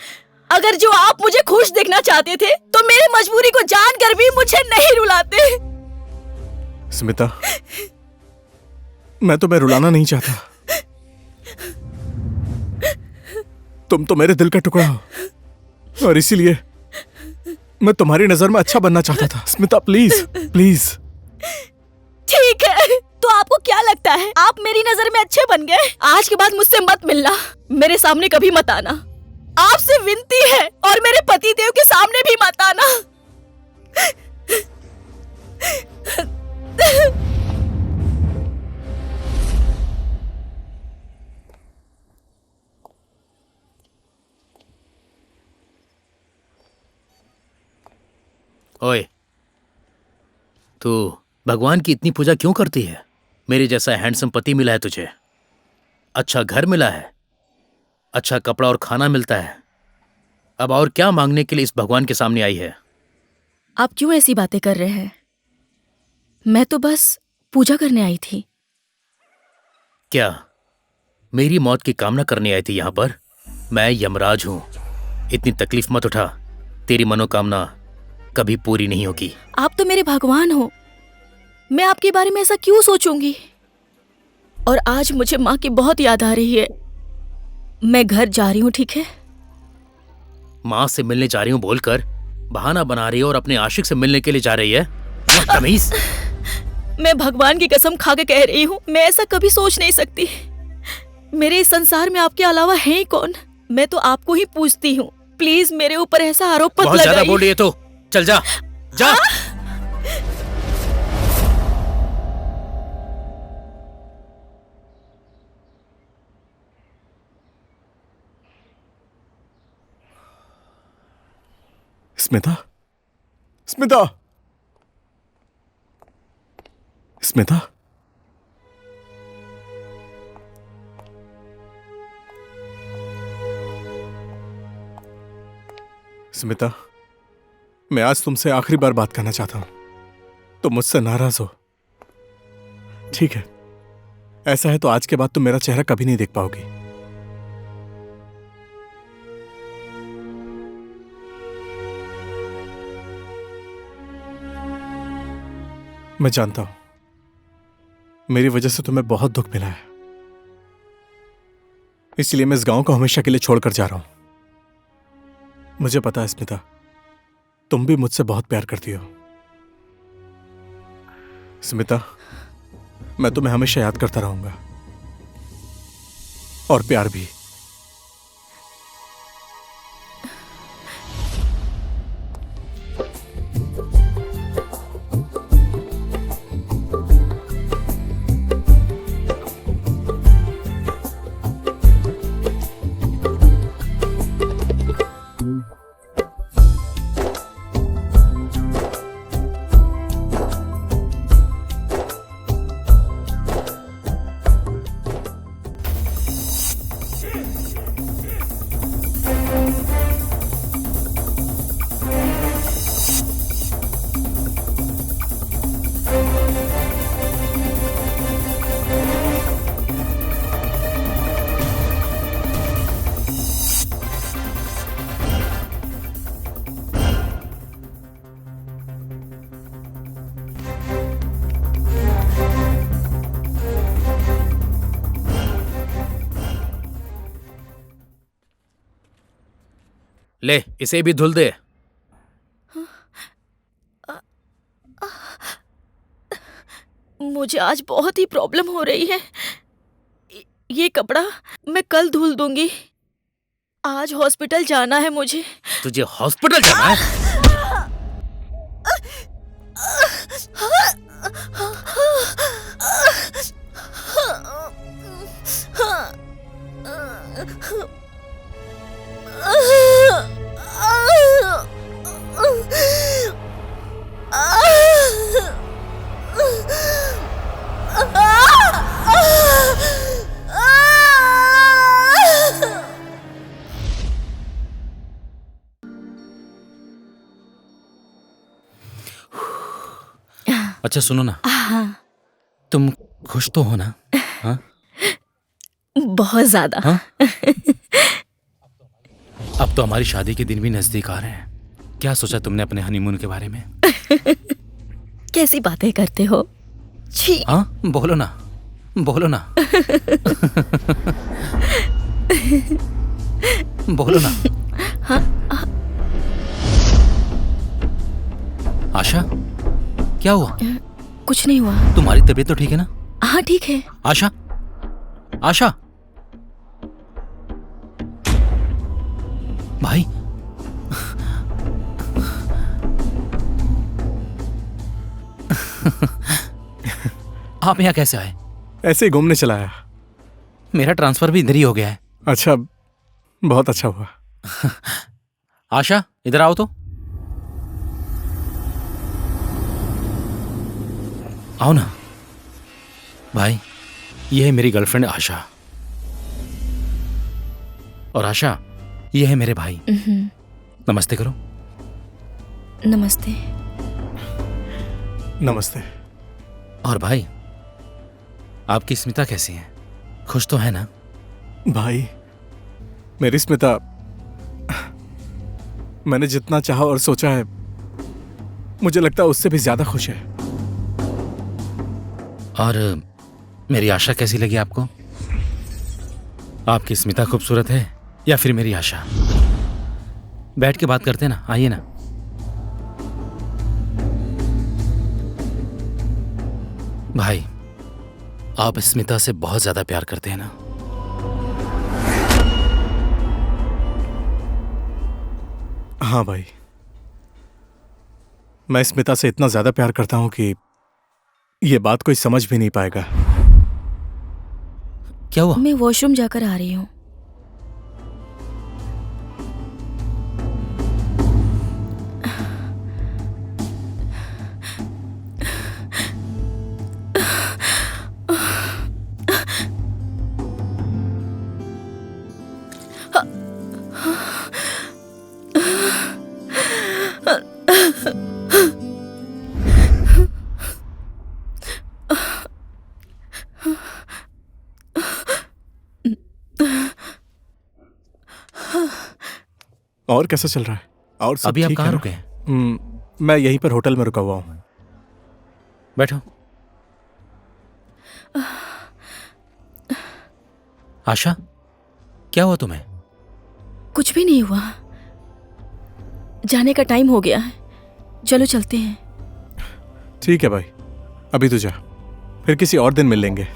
अगर जो आप मुझे खुश देखना चाहते थे तो मेरी मजबूरी को जानकर भी मुझे नहीं रुलाते। स्मिता, मैं तुम्हें रुलाना नहीं चाहता। तुम तो मेरे दिल का टुकड़ा हो और इसीलिए मैं तुम्हारी नजर में अच्छा बनना चाहता था। Smita please please. ठीक है, तो आपको क्या लगता है आप मेरी नजर में अच्छे बन गए? आज के बाद मुझसे मत मिलना, मेरे सामने कभी मत आना। आपसे विनती है, और मेरे पति देव के सामने भी मत आना। ओए, तू भगवान की इतनी पूजा क्यों करती है? मेरे जैसा हैंडसम पति मिला है तुझे, अच्छा घर मिला है, अच्छा कपड़ा और खाना मिलता है। अब और क्या मांगने के लिए इस भगवान के सामने आई है? आप क्यों ऐसी बातें कर रहे हैं? मैं तो बस पूजा करने आई थी। क्या मेरी मौत की कामना करने आई थी यहां पर? मैं यमराज हूं, इतनी तकलीफ मत उठा, तेरी मनोकामना कभी पूरी नहीं होगी। आप तो मेरे भगवान हो, मैं आपके बारे में ऐसा क्यों सोचूंगी? और आज मुझे माँ की बहुत याद आ रही है। मैं घर जा रही हूँ, ठीक है? माँ से मिलने जा रही हूँ बोलकर बहाना बना रही है और अपने आशिक से मिलने के लिए जा रही है। तमीज। मैं भगवान की कसम खा के कह रही हूँ, मैं ऐसा कभी सोच नहीं सकती। मेरे इस संसार में आपके अलावा है ही कौन? मैं तो आपको ही पूछती हूँ, प्लीज मेरे ऊपर ऐसा आरोप मत बहुत ज्यादा लगाइए। बोल रही है तो चल जा, जा। स्मिता, स्मिता, स्मिता। स्मिता, मैं आज तुमसे आखिरी बार बात करना चाहता हूं। तुम मुझसे नाराज हो, ठीक है? ऐसा है तो आज के बाद तुम मेरा चेहरा कभी नहीं देख पाओगी। मैं जानता हूं मेरी वजह से तुम्हें बहुत दुख मिला है, इसलिए मैं इस गांव को हमेशा के लिए छोड़कर जा रहा हूं। मुझे पता है स्मिता, तुम भी मुझसे बहुत प्यार करती हो। स्मिता, मैं तुम्हें हमेशा याद करता रहूंगा, और प्यार भी। ले, इसे भी धुल दे। मुझे आज बहुत ही प्रॉब्लम हो रही है। ये कपड़ा मैं कल धुल दूंगी। आज हॉस्पिटल जाना है मुझे। तुझे हॉस्पिटल जाना है? अच्छा सुनो ना, तुम खुश तो हो ना? हाँ? बहुत ज्यादा। हाँ? अब तो हमारी शादी के दिन भी नजदीक आ रहे हैं। क्या सोचा तुमने अपने हनीमून के बारे में? कैसी बातें करते हो? छी। हाँ, बोलो ना, बोलो ना। बोलो ना। आशा, क्या हुआ? कुछ नहीं हुआ। तुम्हारी तबीयत तो ठीक है ना? हाँ ठीक है। आशा, आशा, भाई, आप यहाँ कैसे आए? ऐसे ही घूमने चला आया। मेरा ट्रांसफर भी इधर ही हो गया है। अच्छा, बहुत अच्छा हुआ। आशा, इधर आओ तो। आओ ना। भाई, ये है मेरी गर्लफ्रेंड आशा। और आशा, ये है मेरे भाई। नमस्ते करो। नमस्ते। नमस्ते। और भाई, आपकी स्मिता कैसी है? खुश तो है ना? भाई, मेरी स्मिता, मैंने जितना चाहा और सोचा है, मुझे लगता है उससे भी ज्यादा खुश है। और मेरी आशा कैसी लगी आपको? आपकी स्मिता खूबसूरत है या फिर मेरी आशा? बैठ के बात करते हैं ना, आइए ना। भाई, आप स्मिता से बहुत ज्यादा प्यार करते हैं ना? हाँ भाई, मैं स्मिता से इतना ज्यादा प्यार करता हूं कि ये बात कोई समझ भी नहीं पाएगा। क्या हुआ? मैं वॉशरूम जाकर आ रही हूँ। और कैसा चल रहा है? और सब अभी आप ठीक कहाँ है ना? रुके हैं? मैं यहीं पर होटल में रुका हुआ हूँ। बैठो। आशा, क्या हुआ तुम्हें? कुछ भी नहीं हुआ। जाने का टाइम हो गया है, चलो चलते हैं। ठीक है भाई, अभी तो जा, फिर किसी और दिन मिल लेंगे।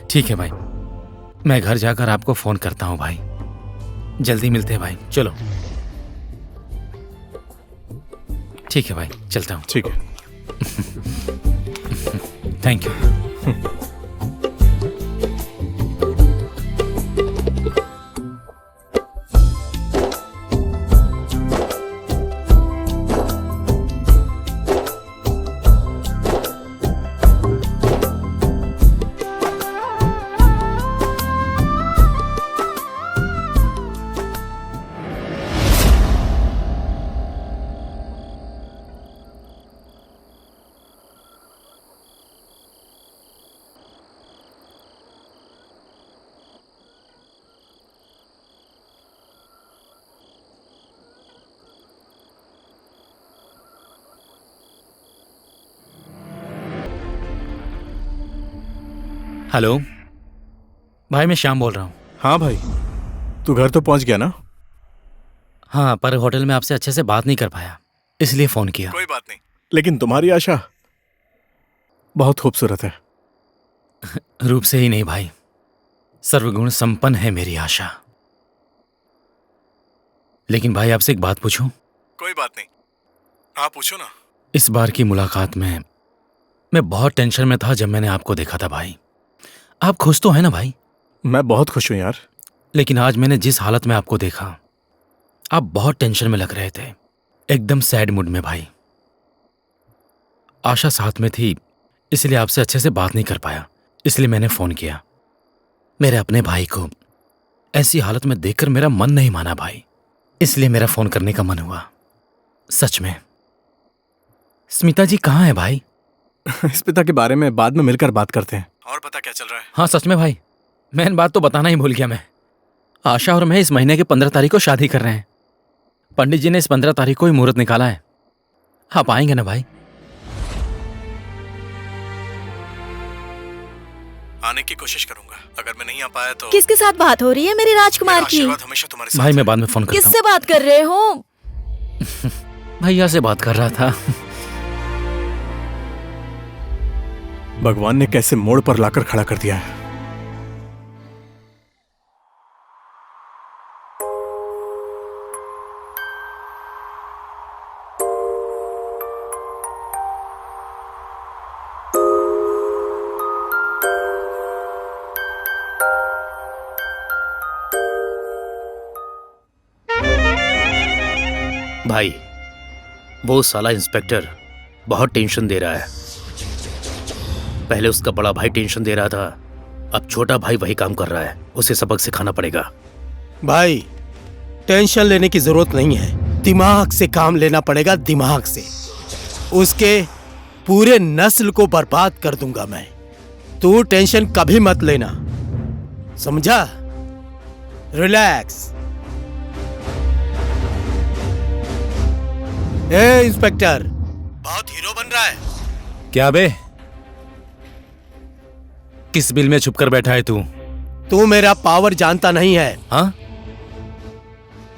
ठीक है भाई, मैं घर जाकर आपको फोन करता हूँ भाई। जल्दी मिलते हैं भाई, चलो। ठीक है भाई, चलता हूँ। ठीक है। Thank you. हेलो भाई, मैं श्याम बोल रहा हूँ। हाँ भाई, तू घर तो पहुंच गया ना? हाँ, पर होटल में आपसे अच्छे से बात नहीं कर पाया, इसलिए फोन किया। कोई बात नहीं, लेकिन तुम्हारी आशा बहुत खूबसूरत है। रूप से ही नहीं भाई, सर्वगुण संपन्न है मेरी आशा। लेकिन भाई, आपसे एक बात पूछूं? कोई बात नहीं, हाँ पूछो ना। इस बार की मुलाकात में मैं बहुत टेंशन में था जब मैंने आपको देखा था भाई। आप खुश तो है ना भाई? मैं बहुत खुश हूं यार। लेकिन आज मैंने जिस हालत में आपको देखा, आप बहुत टेंशन में लग रहे थे, एकदम सैड मूड में भाई। आशा साथ में थी, इसलिए आपसे अच्छे से बात नहीं कर पाया, इसलिए मैंने फोन किया। मेरे अपने भाई को ऐसी हालत में देखकर मेरा मन नहीं माना भाई, इसलिए मेरा फोन करने का मन हुआ। सच में स्मिता जी कहाँ है भाई? इस पिता के बारे में बाद में मिलकर बात करते हैं। और पता क्या चल रहा है? हाँ सच में भाई, मैं बात तो बताना ही भूल गया मैं। आशा और मैं इस महीने के 15 तारीख को शादी कर रहे हैं। पंडित जी ने इस 15 तारीख को ही मुहूर्त निकाला है। आप आएंगे ना भाई? आने की कोशिश करूंगा। अगर मैं नहीं आ पाया तो किसके साथ बात हो रही है मेरे राजकुमार की? आशीर्वाद हमेशा तुम्हारे साथ भाई है। मैं बाद में फोन करता किससे बात कर रहे हो? हूँ। भैया से बात कर रहा था। भगवान ने कैसे मोड़ पर लाकर खड़ा कर दिया है। भाई, वो साला इंस्पेक्टर बहुत टेंशन दे रहा है। पहले उसका बड़ा भाई टेंशन दे रहा था, अब छोटा भाई वही काम कर रहा है। उसे सबक सिखाना पड़ेगा। भाई, टेंशन लेने की जरूरत नहीं है, दिमाग से काम लेना पड़ेगा, दिमाग से। उसके पूरे नस्ल को बर्बाद कर दूंगा मैं। तू टेंशन कभी मत लेना, समझा? रिलैक्स। ए इंस्पेक्टर, बहुत हीरो बन रहा है। क्या बे? किस बिल में छुप कर बैठा है तू? तू मेरा पावर जानता नहीं है। हाँ?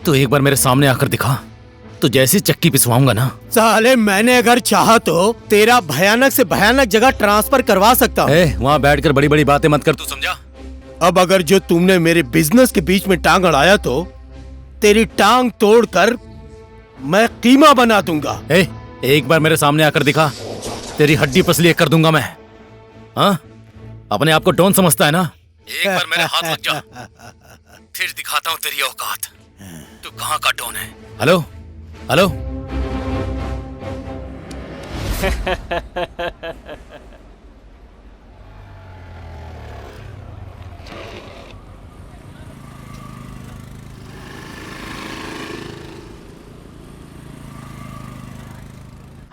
तो एक बार मेरे सामने आकर दिखा, तो जैसी चक्की पिसवाऊंगा ना। साले, मैंने अगर चाहा तो तेरा भयानक से भयानक जगह ट्रांसफर करवा सकता हूँ। वहां बैठकर बड़ी बड़ी बातें मत कर, तू समझा? अब अगर जो तुमने मेरे बिजनेस के बीच में टांग अड़ाया तो तेरी टांग तोड़कर मैं कीमा बना दूंगा। एक बार मेरे सामने आकर दिखा, तेरी हड्डी पसली कर दूंगा मैं। हाँ? अपने आप को डॉन समझता है ना? एक बार मेरे हाथ लग जा, फिर दिखाता हूँ तेरी औकात। तू कहाँ का डॉन है? Hello hello.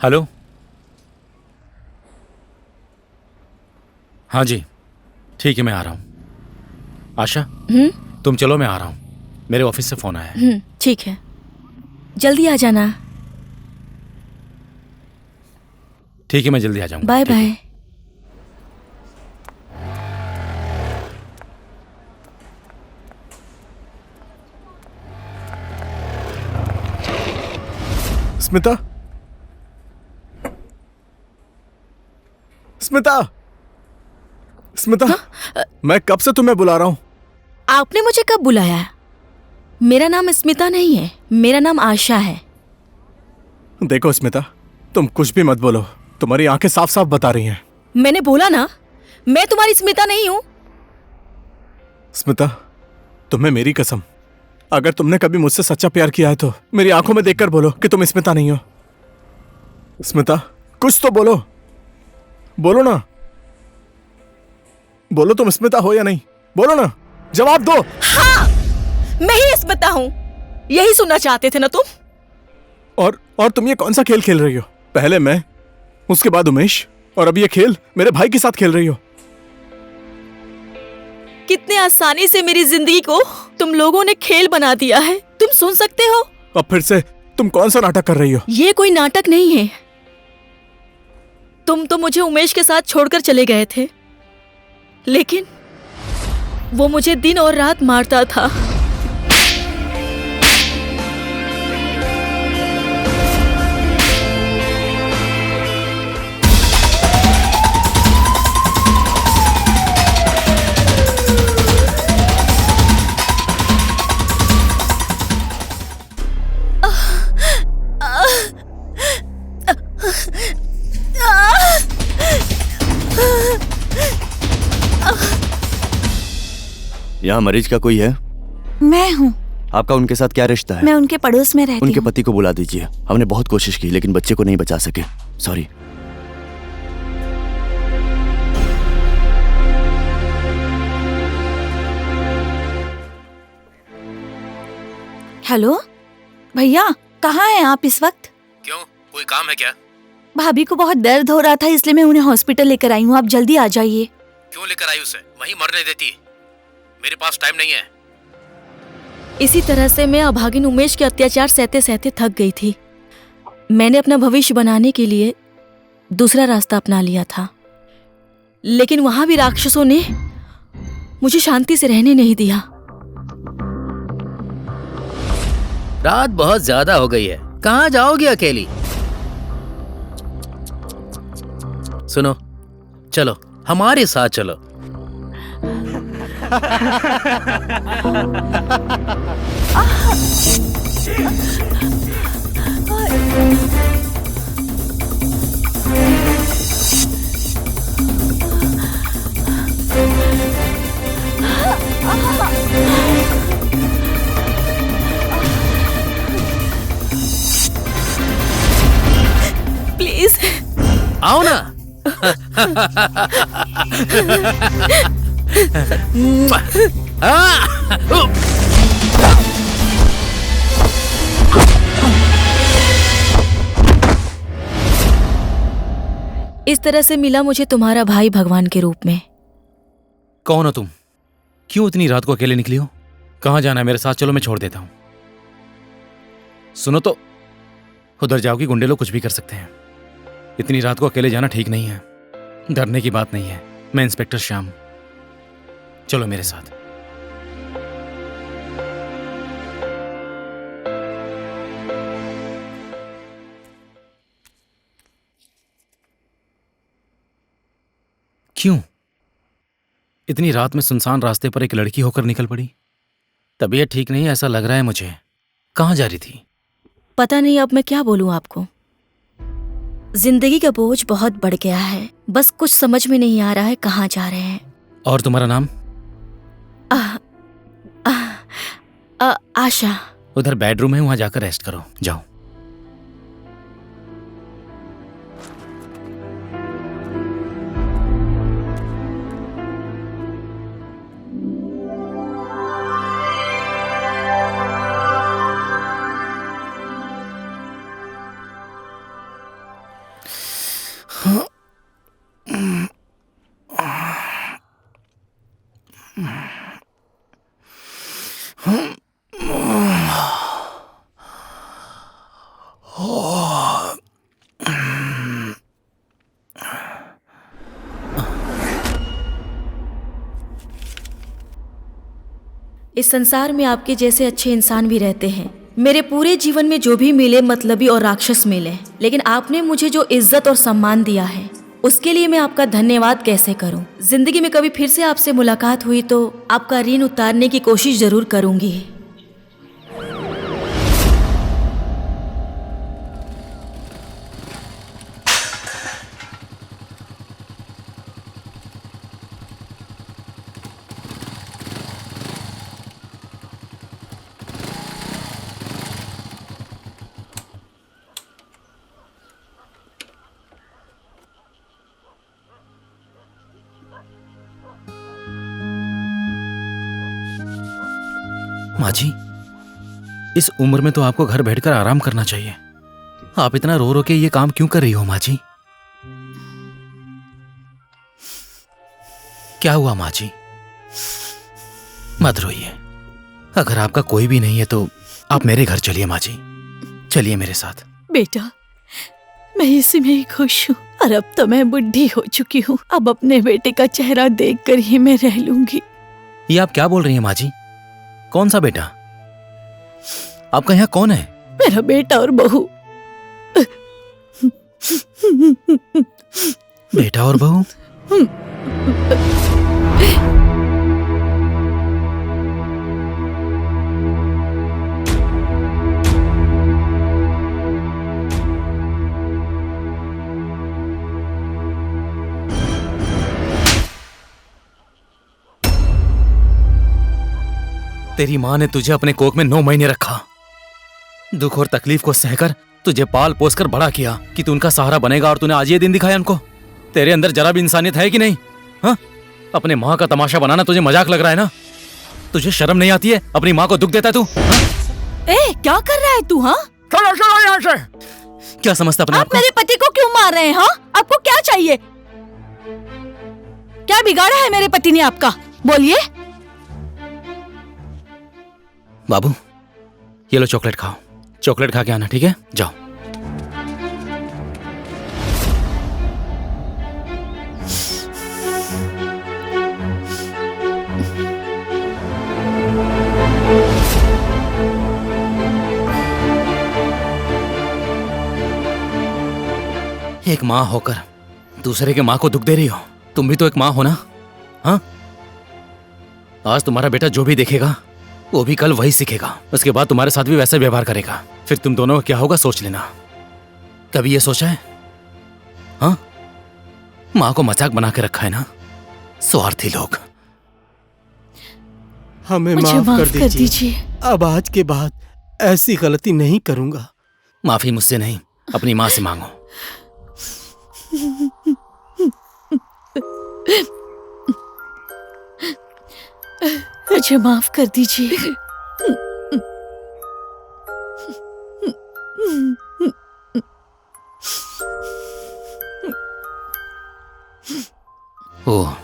हेलो। हाँ जी, ठीक है, मैं आ रहा हूँ। आशा, तुम चलो, मैं आ रहा हूँ। मेरे ऑफिस से फोन आया है। ठीक है, जल्दी आ जाना। ठीक है, मैं जल्दी आ जाऊंगा। बाय ठीक है। बाय। स्मिता, स्मिता, स्मिता, मैं कब से तुम्हें बुला रहा हूं। आपने मुझे कब बुलाया? मेरा नाम स्मिता नहीं है, मेरा नाम आशा है। देखो स्मिता, तुम कुछ भी मत बोलो, तुम्हारी आंखें साफ साफ बता रही हैं। मैंने बोला ना, मैं तुम्हारी स्मिता नहीं हूँ। स्मिता, तुम्हें मेरी कसम, अगर तुमने कभी मुझसे सच्चा प्यार किया है तो मेरी आंखों में देखकर बोलो कि तुम स्मिता नहीं हो। स्मिता, कुछ तो बोलो, बोलो ना, बोलो तुम स्मिता हो या नहीं, बोलो ना, जवाब दो। हाँ, मैं ही स्मिता हूँ। यही सुनना चाहते थे ना तुम? और तुम ये कौन सा खेल खेल रही हो? पहले मैं, उसके बाद उमेश, और अब ये खेल मेरे भाई के साथ खेल रही हो। कितने आसानी से मेरी जिंदगी को तुम लोगों ने खेल बना दिया है। तुम सुन सकते हो? अब फिर से तुम कौन सा नाटक कर रही हो? ये कोई नाटक नहीं है। तुम तो मुझे उमेश के साथ छोड़कर चले गए थे, लेकिन वो मुझे दिन और रात मारता था। यहाँ मरीज का कोई है? मैं हूँ। आपका उनके साथ क्या रिश्ता है? मैं उनके पड़ोस में रहती उनके हूँ। पति को बुला दीजिए। हमने बहुत कोशिश की लेकिन बच्चे को नहीं बचा सके। सॉरी। हेलो भैया, कहाँ हैं आप इस वक्त? क्यों, कोई काम है क्या? भाभी को बहुत दर्द हो रहा था, इसलिए मैं उन्हें हॉस्पिटल लेकर आई हूँ। आप जल्दी आ जाइए। क्यों लेकर आई उसे? वहीं मरने देती। मेरे पास टाइम नहीं है। इसी तरह से मैं अभागिन उमेश के अत्याचार सहते सहते थक गई थी। मैंने अपना भविष्य बनाने के लिए दूसरा रास्ता अपना लिया था, लेकिन वहां भी राक्षसों ने मुझे शांति से रहने नहीं दिया। रात बहुत ज्यादा हो गई है, कहाँ जाओगी अकेली? सुनो, चलो हमारे साथ चलो। प्लीज आओ ना। इस तरह से मिला मुझे तुम्हारा भाई भगवान के रूप में। कौन हो तुम? क्यों इतनी रात को अकेले निकली हो? कहाँ जाना है? मेरे साथ चलो, मैं छोड़ देता हूं। सुनो तो, उधर जाओगी, गुंडे लोग कुछ भी कर सकते हैं। इतनी रात को अकेले जाना ठीक नहीं है। डरने की बात नहीं है। मैं इंस्पेक्टर श्याम, चलो मेरे साथ। क्यों इतनी रात में सुनसान रास्ते पर एक लड़की होकर निकल पड़ी? तबीयत ठीक नहीं ऐसा लग रहा है मुझे। कहाँ जा रही थी? पता नहीं अब मैं क्या बोलूं आपको। जिंदगी का बोझ बहुत बढ़ गया है, बस कुछ समझ में नहीं आ रहा है कहाँ जा रहे हैं। और तुम्हारा नाम? आशा। उधर बेडरूम है, वहां जाकर रेस्ट करो, जाओ। इस संसार में आपके जैसे अच्छे इंसान भी रहते हैं। मेरे पूरे जीवन में जो भी मिले मतलबी और राक्षस मिले, लेकिन आपने मुझे जो इज्जत और सम्मान दिया है उसके लिए मैं आपका धन्यवाद कैसे करूं। जिंदगी में कभी फिर से आपसे मुलाकात हुई तो आपका ऋण उतारने की कोशिश जरूर करूंगी। माँ जी, इस उम्र में तो आपको घर बैठकर आराम करना चाहिए। आप इतना रो रो के ये काम क्यों कर रही हो माँ जी? क्या हुआ माँ जी? मत रोइए। अगर आपका कोई भी नहीं है तो आप मेरे घर चलिए माँ जी, चलिए मेरे साथ। बेटा, मैं इसी में ही खुश हूँ और अब तो मैं बुढ़ी हो चुकी हूँ। अब अपने बेटे का चेहरा देखकर ही मैं रह लूंगी। ये आप क्या बोल रही हैं माँ जी? कौन सा बेटा? आपका यहाँ कौन है? मेरा बेटा और बहू। बेटा और बहू? तेरी माँ ने तुझे अपने कोख में 9 महीने रखा, दुख और तकलीफ को सहकर तुझे पाल पोस कर बड़ा किया कि तू उनका सहारा बनेगा, और तूने आज ये दिन दिखाया उनको। तेरे अंदर जरा भी इंसानियत है कि नहीं? हाँ, अपने माँ का तमाशा बनाना तुझे मजाक लग रहा है ना? तुझे शर्म नहीं आती है? अपनी माँ को दुख देता है तू? क्या कर रहा है तू? हाँ, चलो यहाँ से। क्या समझता अपने आप को? मेरे पति को क्यों मार रहे हैं? हाँ, आपको क्या चाहिए? क्या बिगाड़ा है मेरे पति ने आपका? बोलिए। बाबू, ये लो चॉकलेट खाओ। चॉकलेट खा के आना, ठीक है? जाओ। एक माँ होकर दूसरे के माँ को दुख दे रही हो। तुम भी तो एक माँ हो ना? हाँ, आज तुम्हारा बेटा जो भी देखेगा वो भी कल वही सीखेगा। उसके बाद तुम्हारे साथ भी वैसा व्यवहार करेगा। फिर तुम दोनों का क्या होगा सोच लेना। कभी ये सोचा है? हाँ, माँ को मजाक बना के रखा है ना, स्वार्थी लोग। हमें मुझे माफ कर दीजिए। दीजिए। अब आज के बाद ऐसी गलती नहीं करूंगा। माफी मुझसे नहीं, अपनी माँ से मांगो। मुझे माफ कर दीजिए। ओह,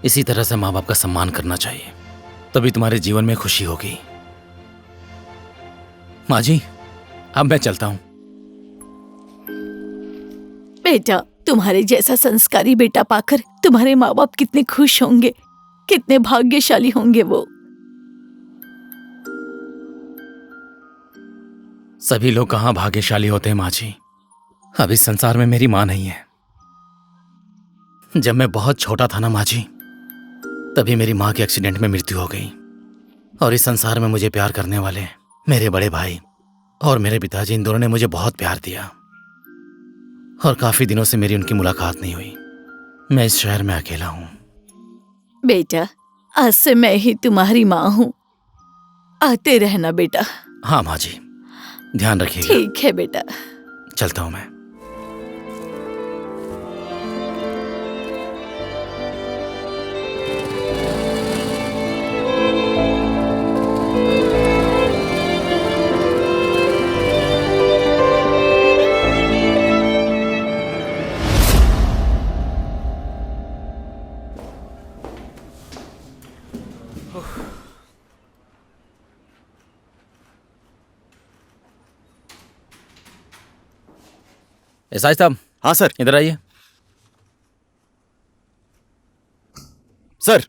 इसी तरह से माँ बाप का सम्मान करना चाहिए, तभी तुम्हारे जीवन में खुशी होगी। माँ जी, अब मैं चलता हूँ। बेटा, तुम्हारे जैसा संस्कारी बेटा पाकर तुम्हारे माँ बाप कितने खुश होंगे, कितने भाग्यशाली होंगे वो। सभी लोग कहाँ भाग्यशाली होते हैं माँ जी। अब इस संसार में मेरी माँ नहीं है। जब मैं बहुत छोटा था ना माँ जी, तभी मेरी माँ के एक्सीडेंट में मृत्यु हो गई। और इस संसार में मुझे प्यार करने वाले मेरे बड़े भाई और मेरे पिताजी, इन दोनों ने मुझे बहुत प्यार दिया। और काफी दिनों से मेरी उनकी मुलाकात नहीं हुई। मैं इस शहर में अकेला हूँ। बेटा, आज से मैं ही तुम्हारी माँ हूँ। आते रहना बेटा। हाँ माँ जी, ध्यान रखिएगा। ठीक है बेटा। चलता हूँ मैं। एसआई साहब, हाँ सर। इधर आइए। सर,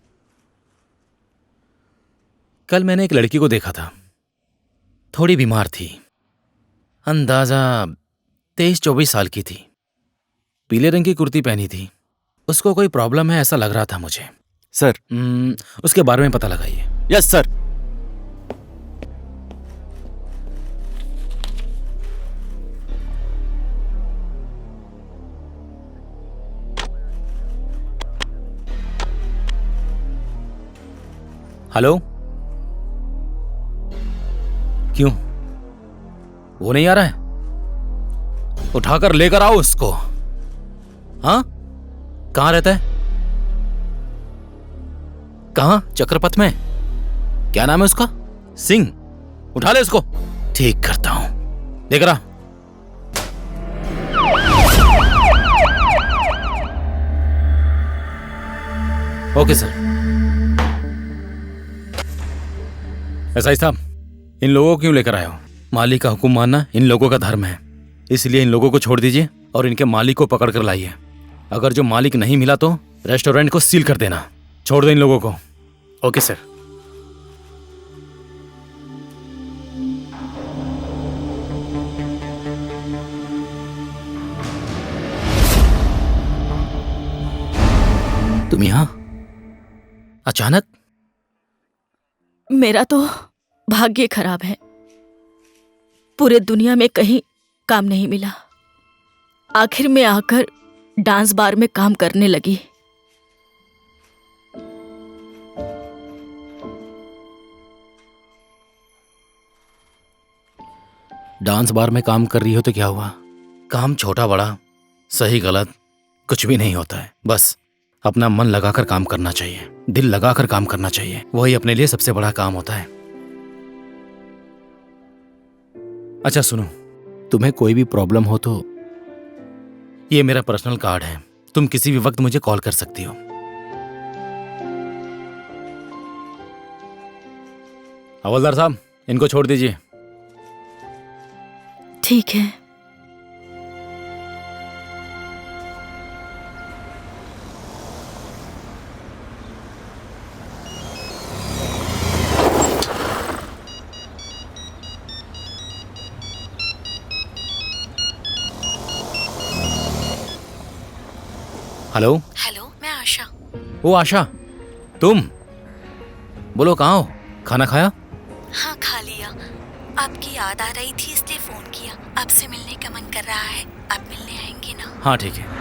कल मैंने एक लड़की को देखा था। थोड़ी बीमार थी, अंदाजा 23-24 साल की थी। पीले रंग की कुर्ती पहनी थी। उसको कोई प्रॉब्लम है ऐसा लग रहा था मुझे। सर। उसके बारे में पता लगाइए। Yes sir. हेलो, क्यों वो नहीं आ रहा है? उठाकर लेकर आओ उसको। हाँ, कहां रहता है? कहां? चक्रपथ में। क्या नाम है उसका? सिंह। उठा ले उसको। ठीक करता हूं, लेकर आ। Okay sir. एसआई साहब, इन लोगों को क्यों लेकर आए हो? मालिक का हुक्म मानना इन लोगों का धर्म है, इसलिए इन लोगों को छोड़ दीजिए और इनके मालिक को पकड़ कर लाइए। अगर जो मालिक नहीं मिला तो रेस्टोरेंट को सील कर देना। छोड़ दो इन लोगों को। Okay sir. तुम यहां अचानक? मेरा तो भाग्य खराब है। पूरे दुनिया में कहीं काम नहीं मिला। आखिर में आकर डांस बार में काम करने लगी। डांस बार में काम कर रही हो तो क्या हुआ? काम छोटा बड़ा, सही गलत कुछ भी नहीं होता है। बस अपना मन लगाकर काम करना चाहिए, दिल लगाकर काम करना चाहिए। वही अपने लिए सबसे बड़ा काम होता है। अच्छा सुनो, तुम्हें कोई भी प्रॉब्लम हो तो ये मेरा पर्सनल कार्ड है, तुम किसी भी वक्त मुझे कॉल कर सकती हो। हवलदार साहब, इनको छोड़ दीजिए। ठीक है। हेलो। हेलो, मैं आशा। ओ आशा, तुम बोलो, कहाँ हो? खाना खाया? हाँ, खा लिया। आपकी याद आ रही थी इसलिए फोन किया। आपसे मिलने का मन कर रहा है। आप मिलने आएंगे ना? हाँ ठीक है।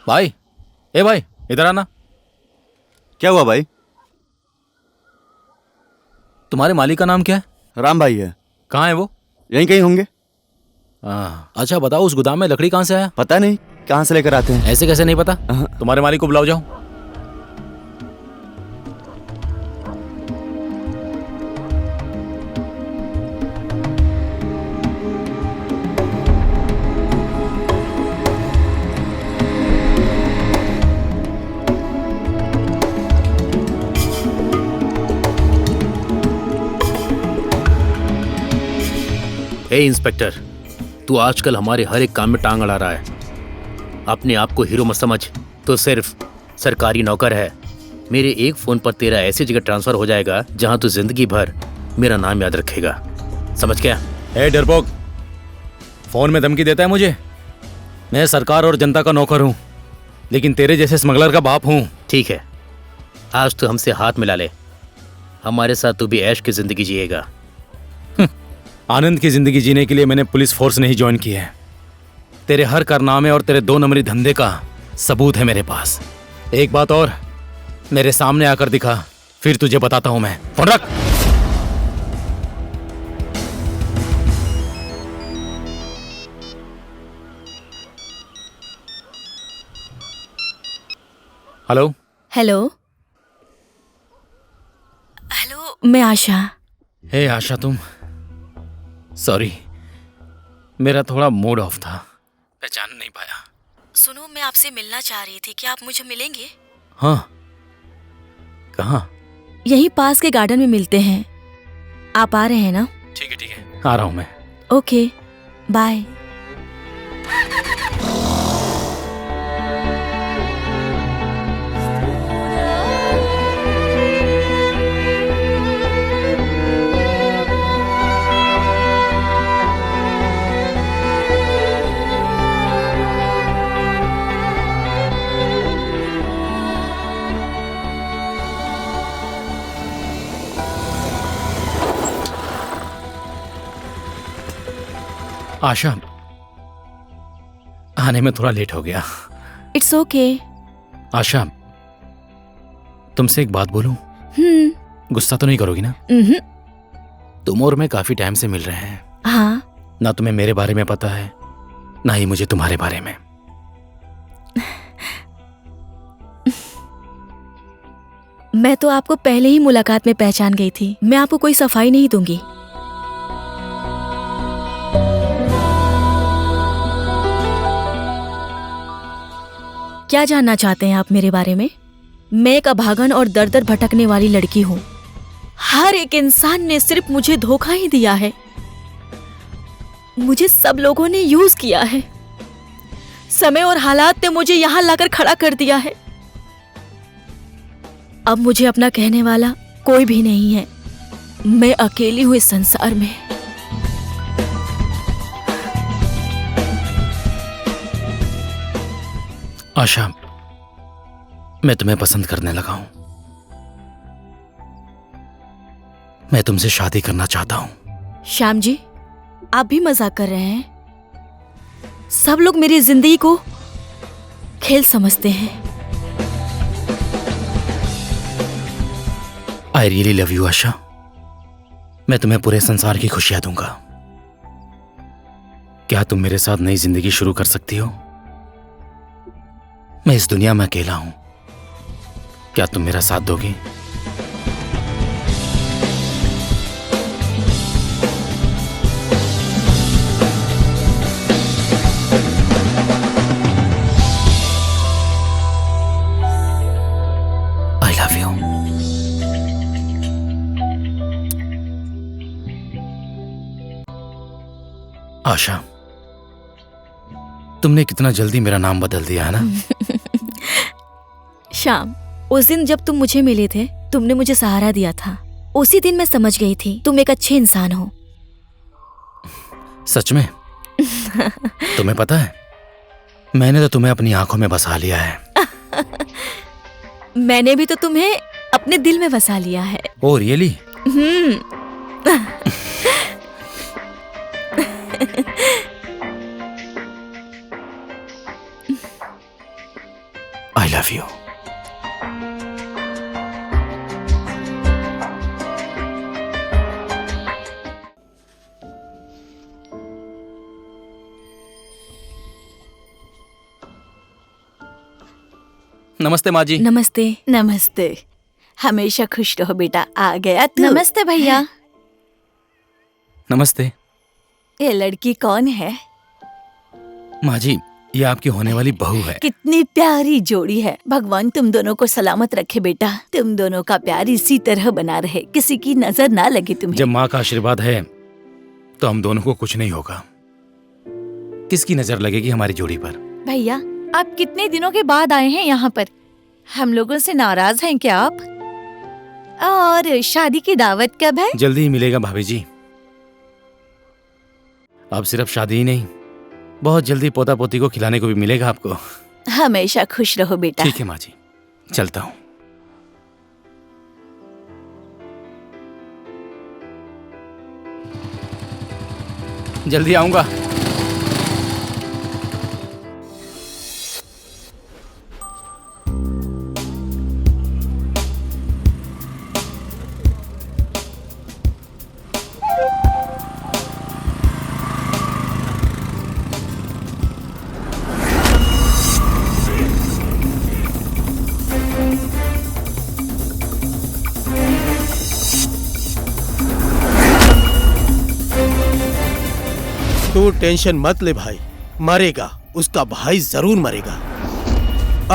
भाई, ए भाई, इधर आना। क्या हुआ भाई? तुम्हारे मालिक का नाम क्या है? राम भाई है। कहाँ है वो? यहीं कहीं होंगे। अच्छा बताओ, उस गोदाम में लकड़ी कहाँ से आया? पता नहीं कहाँ से लेकर आते हैं। ऐसे कैसे नहीं पता? हाँ। तुम्हारे मालिक को बुलाओ, जाओ। हे इंस्पेक्टर, तू आजकल हमारे हर एक काम में टांग अड़ा रहा है। अपने आप को हीरो मत समझ, तो सिर्फ सरकारी नौकर है। मेरे एक फोन पर तेरा ऐसी जगह ट्रांसफर हो जाएगा जहां तू जिंदगी भर मेरा नाम याद रखेगा। समझ गया? ए डरपोक, फोन में धमकी देता है मुझे? मैं सरकार और जनता का नौकर हूँ, लेकिन तेरे जैसे स्मगलर का बाप हूँ। ठीक है, आज तू हमसे हाथ मिला ले। हमारे साथ तू भी ऐश की जिंदगी जिएगा। आनंद की जिंदगी जीने के लिए मैंने पुलिस फोर्स नहीं ज्वाइन की है। तेरे हर कारनामे और तेरे 2 नंबरी धंधे का सबूत है मेरे पास। एक बात और, मेरे सामने आकर दिखा, फिर तुझे बताता हूं मैं। फोन रख। हेलो। हेलो। हेलो, मैं आशा। हे आशा, तुम? सॉरी, मेरा थोड़ा मूड ऑफ था, पहचान नहीं पाया। सुनो, मैं आपसे मिलना चाह रही थी। क्या आप मुझे मिलेंगे? हाँ, कहाँ? यहीं पास के गार्डन में मिलते हैं। आप आ रहे हैं ना? ठीक है, आ रहा हूँ मैं। Okay, bye. आशा, आने में थोड़ा लेट हो गया। It's okay. आशा, तुमसे एक बात बोलूं? गुस्सा तो नहीं करोगी ना? तुम और मैं काफी टाइम से मिल रहे हैं। हाँ। ना तुम्हें मेरे बारे में पता है, ना ही मुझे तुम्हारे बारे में। मैं तो आपको पहले ही मुलाकात में पहचान गई थी। मैं आपको कोई सफाई नहीं दूंगी। क्या जानना चाहते हैं आप मेरे बारे में? मैं एक अभागन और दर दर भटकने वाली लड़की हूँ। हर एक इंसान ने सिर्फ मुझे धोखा ही दिया है। मुझे सब लोगों ने यूज किया है। समय और हालात ने मुझे यहाँ लाकर खड़ा कर दिया है। अब मुझे अपना कहने वाला कोई भी नहीं है। मैं अकेली हूँ इस संसार में। आशा, मैं तुम्हें पसंद करने लगा हूं। मैं तुमसे शादी करना चाहता हूं। श्याम जी, आप भी मजाक कर रहे हैं? सब लोग मेरी जिंदगी को खेल समझते हैं। आई रियली लव यू आशा। मैं तुम्हें पूरे संसार की खुशियां दूंगा। क्या तुम मेरे साथ नई जिंदगी शुरू कर सकती हो? मैं इस दुनिया में अकेला हूं। क्या तुम मेरा साथ दोगी? I love you. आशा, तुमने कितना जल्दी मेरा नाम बदल दिया है ना। श्याम, उस दिन जब तुम मुझे मिले थे, तुमने मुझे सहारा दिया था। उसी दिन मैं समझ गई थी तुम एक अच्छे इंसान हो। सच में? तुम्हें पता है, मैंने तो तुम्हें अपनी आंखों में बसा लिया है। मैंने भी तो तुम्हें अपने दिल में बसा लिया है। Oh really? I love you. नमस्ते माँ जी। नमस्ते। नमस्ते। हमेशा खुश रहो बेटा। आ गया तू? नमस्ते भैया। नमस्ते ये लड़की कौन है? माँ जी, ये आपकी होने वाली बहू है। कितनी प्यारी जोड़ी है। भगवान तुम दोनों को सलामत रखे बेटा। तुम दोनों का प्यार इसी तरह बना रहे, किसी की नजर ना लगे तुम्हें। जब माँ का आशीर्वाद है तो हम दोनों को कुछ नहीं होगा। किसकी नजर लगेगी हमारी जोड़ी पर? भैया, आप कितने दिनों के बाद आए हैं यहाँ पर? हम लोगों से नाराज हैं क्या आप? और शादी की दावत कब है? जल्दी ही मिलेगा भाभी जी। अब सिर्फ शादी ही नहीं, बहुत जल्दी पोता पोती को खिलाने को भी मिलेगा आपको। हमेशा खुश रहो बेटा। ठीक है माँ जी, चलता हूँ। जल्दी आऊंगा। तू टेंशन मत ले भाई, मरेगा, उसका भाई जरूर मरेगा।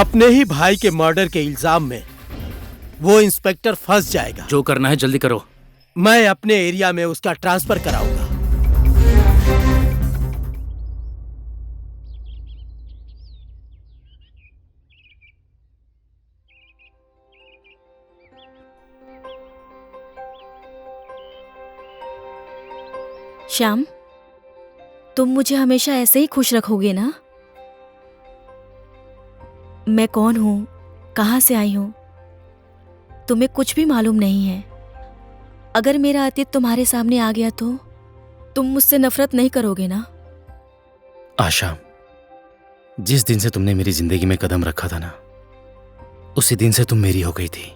अपने ही भाई के मर्डर के इल्जाम में वो इंस्पेक्टर फंस जाएगा। जो करना है जल्दी करो। मैं अपने एरिया में उसका ट्रांसफर कराऊंगा। श्याम, तुम मुझे हमेशा ऐसे ही खुश रखोगे ना? मैं कौन हूं, कहां से आई हूं, तुम्हें कुछ भी मालूम नहीं है। अगर मेरा अतीत तुम्हारे सामने आ गया तो तुम मुझसे नफरत नहीं करोगे ना? आशा, जिस दिन से तुमने मेरी जिंदगी में कदम रखा था ना, उसी दिन से तुम मेरी हो गई थी।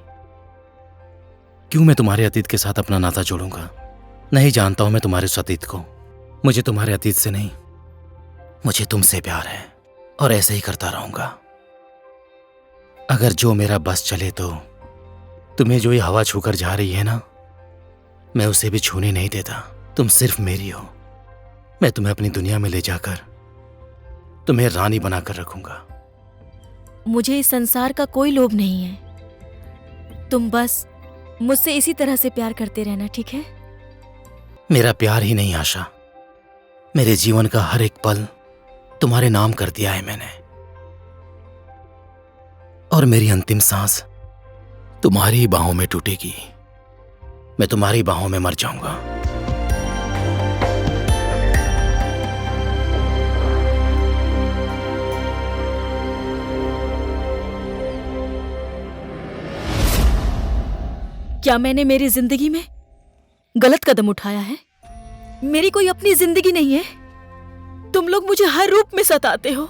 क्यों मैं तुम्हारे अतीत के साथ अपना नाता जोड़ूंगा? नहीं जानता हूं मैं तुम्हारे उस अतीत को। मुझे तुम्हारे अतीत से नहीं, मुझे तुमसे प्यार है और ऐसे ही करता रहूंगा। अगर जो मेरा बस चले तो तुम्हें जो ये हवा छूकर जा रही है ना, मैं उसे भी छूने नहीं देता। तुम सिर्फ मेरी हो। मैं तुम्हें अपनी दुनिया में ले जाकर तुम्हें रानी बनाकर रखूंगा। मुझे इस संसार का कोई लोभ नहीं है। तुम बस मुझसे इसी तरह से प्यार करते रहना, ठीक है? मेरा प्यार ही नहीं आशा, मेरे जीवन का हर एक पल तुम्हारे नाम कर दिया है मैंने, और मेरी अंतिम सांस तुम्हारी ही बाहों में टूटेगी। मैं तुम्हारी बाहों में मर जाऊंगा। क्या मैंने मेरी जिंदगी में गलत कदम उठाया है? मेरी कोई अपनी जिंदगी नहीं है। तुम लोग मुझे हर रूप में सताते हो।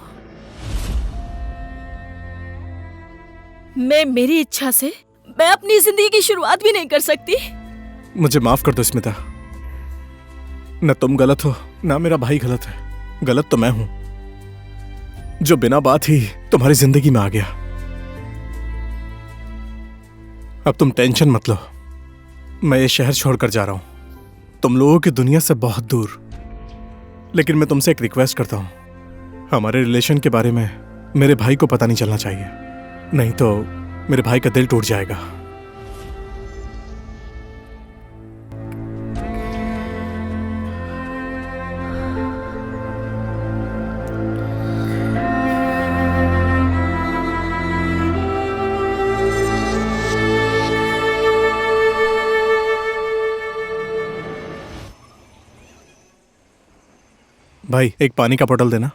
मैं मेरी इच्छा से मैं अपनी जिंदगी की शुरुआत भी नहीं कर सकती। मुझे माफ कर दो स्मिता। न तुम गलत हो ना मेरा भाई गलत है। गलत तो मैं हूं जो बिना बात ही तुम्हारी जिंदगी में आ गया। अब तुम टेंशन मत लो, मैं ये शहर छोड़कर जा रहा हूं, तुम लोगों की दुनिया से बहुत दूर। लेकिन मैं तुमसे एक रिक्वेस्ट करता हूं, हमारे रिलेशन के बारे में मेरे भाई को पता नहीं चलना चाहिए, नहीं तो मेरे भाई का दिल टूट जाएगा। भाई एक पानी का बोतल देना।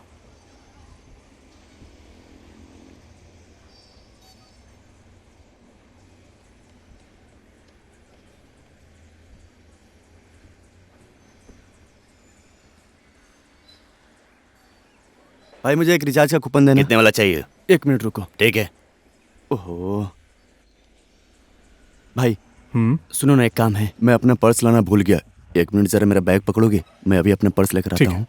भाई मुझे एक रिचार्ज का कूपन देना। कितने वाला चाहिए? 1 मिनट रुको। ठीक है। ओहो भाई सुनो ना, एक काम है, मैं अपना पर्स लाना भूल गया। 1 मिनट जरा मेरा बैग पकड़ोगे? मैं अभी अपना पर्स लेकर ठीक आता है। हूँ।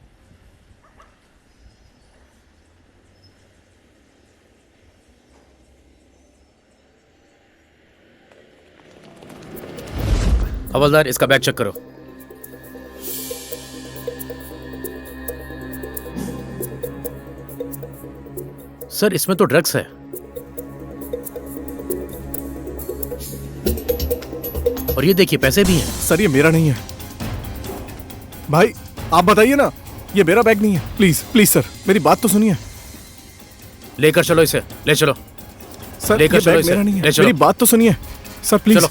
हवलदार, इसका बैग चेक करो। सर, इसमें तो ड्रग्स है। और ये देखिए, पैसे भी हैं। सर ये मेरा नहीं है। भाई आप बताइए ना, ये मेरा बैग नहीं है। प्लीज प्लीज सर मेरी बात तो सुनिए। लेकर चलो इसे, ले चलो। सर लेकर ये चलो बैग इसे, मेरा नहीं है, ले चलो। मेरी बात तो सुनिए सर प्लीज। चलो।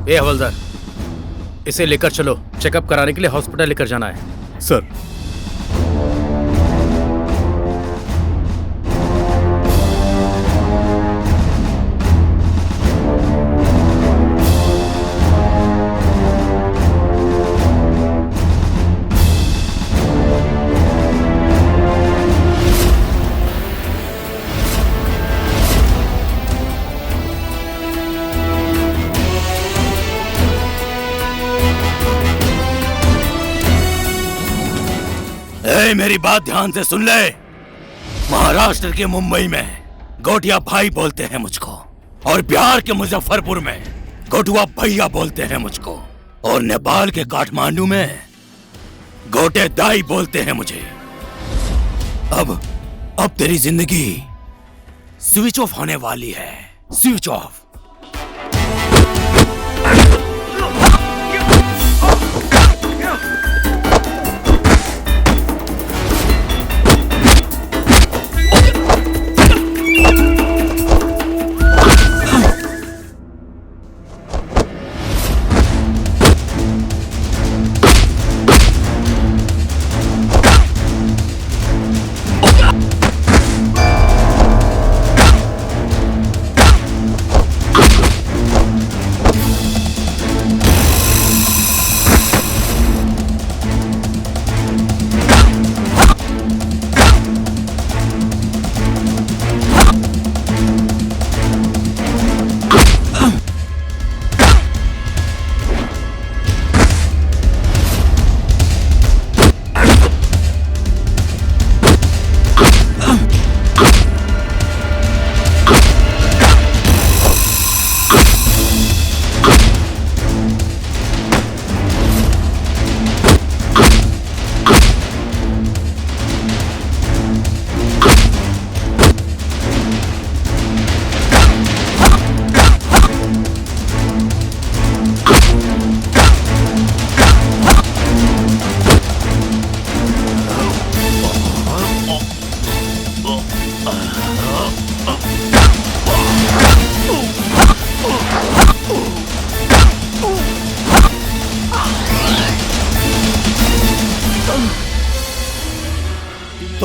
ए हवलदार, इसे लेकर चलो, चेकअप कराने के लिए हॉस्पिटल लेकर जाना है। सर मेरी बात ध्यान से सुन ले। महाराष्ट्र के मुंबई में गोटिया भाई बोलते हैं मुझको, और बिहार के मुजफ्फरपुर में गोटुआ भैया बोलते हैं मुझको, और नेपाल के काठमांडू में गोटे दाई बोलते हैं मुझे। अब तेरी जिंदगी स्विच ऑफ होने वाली है, स्विच ऑफ।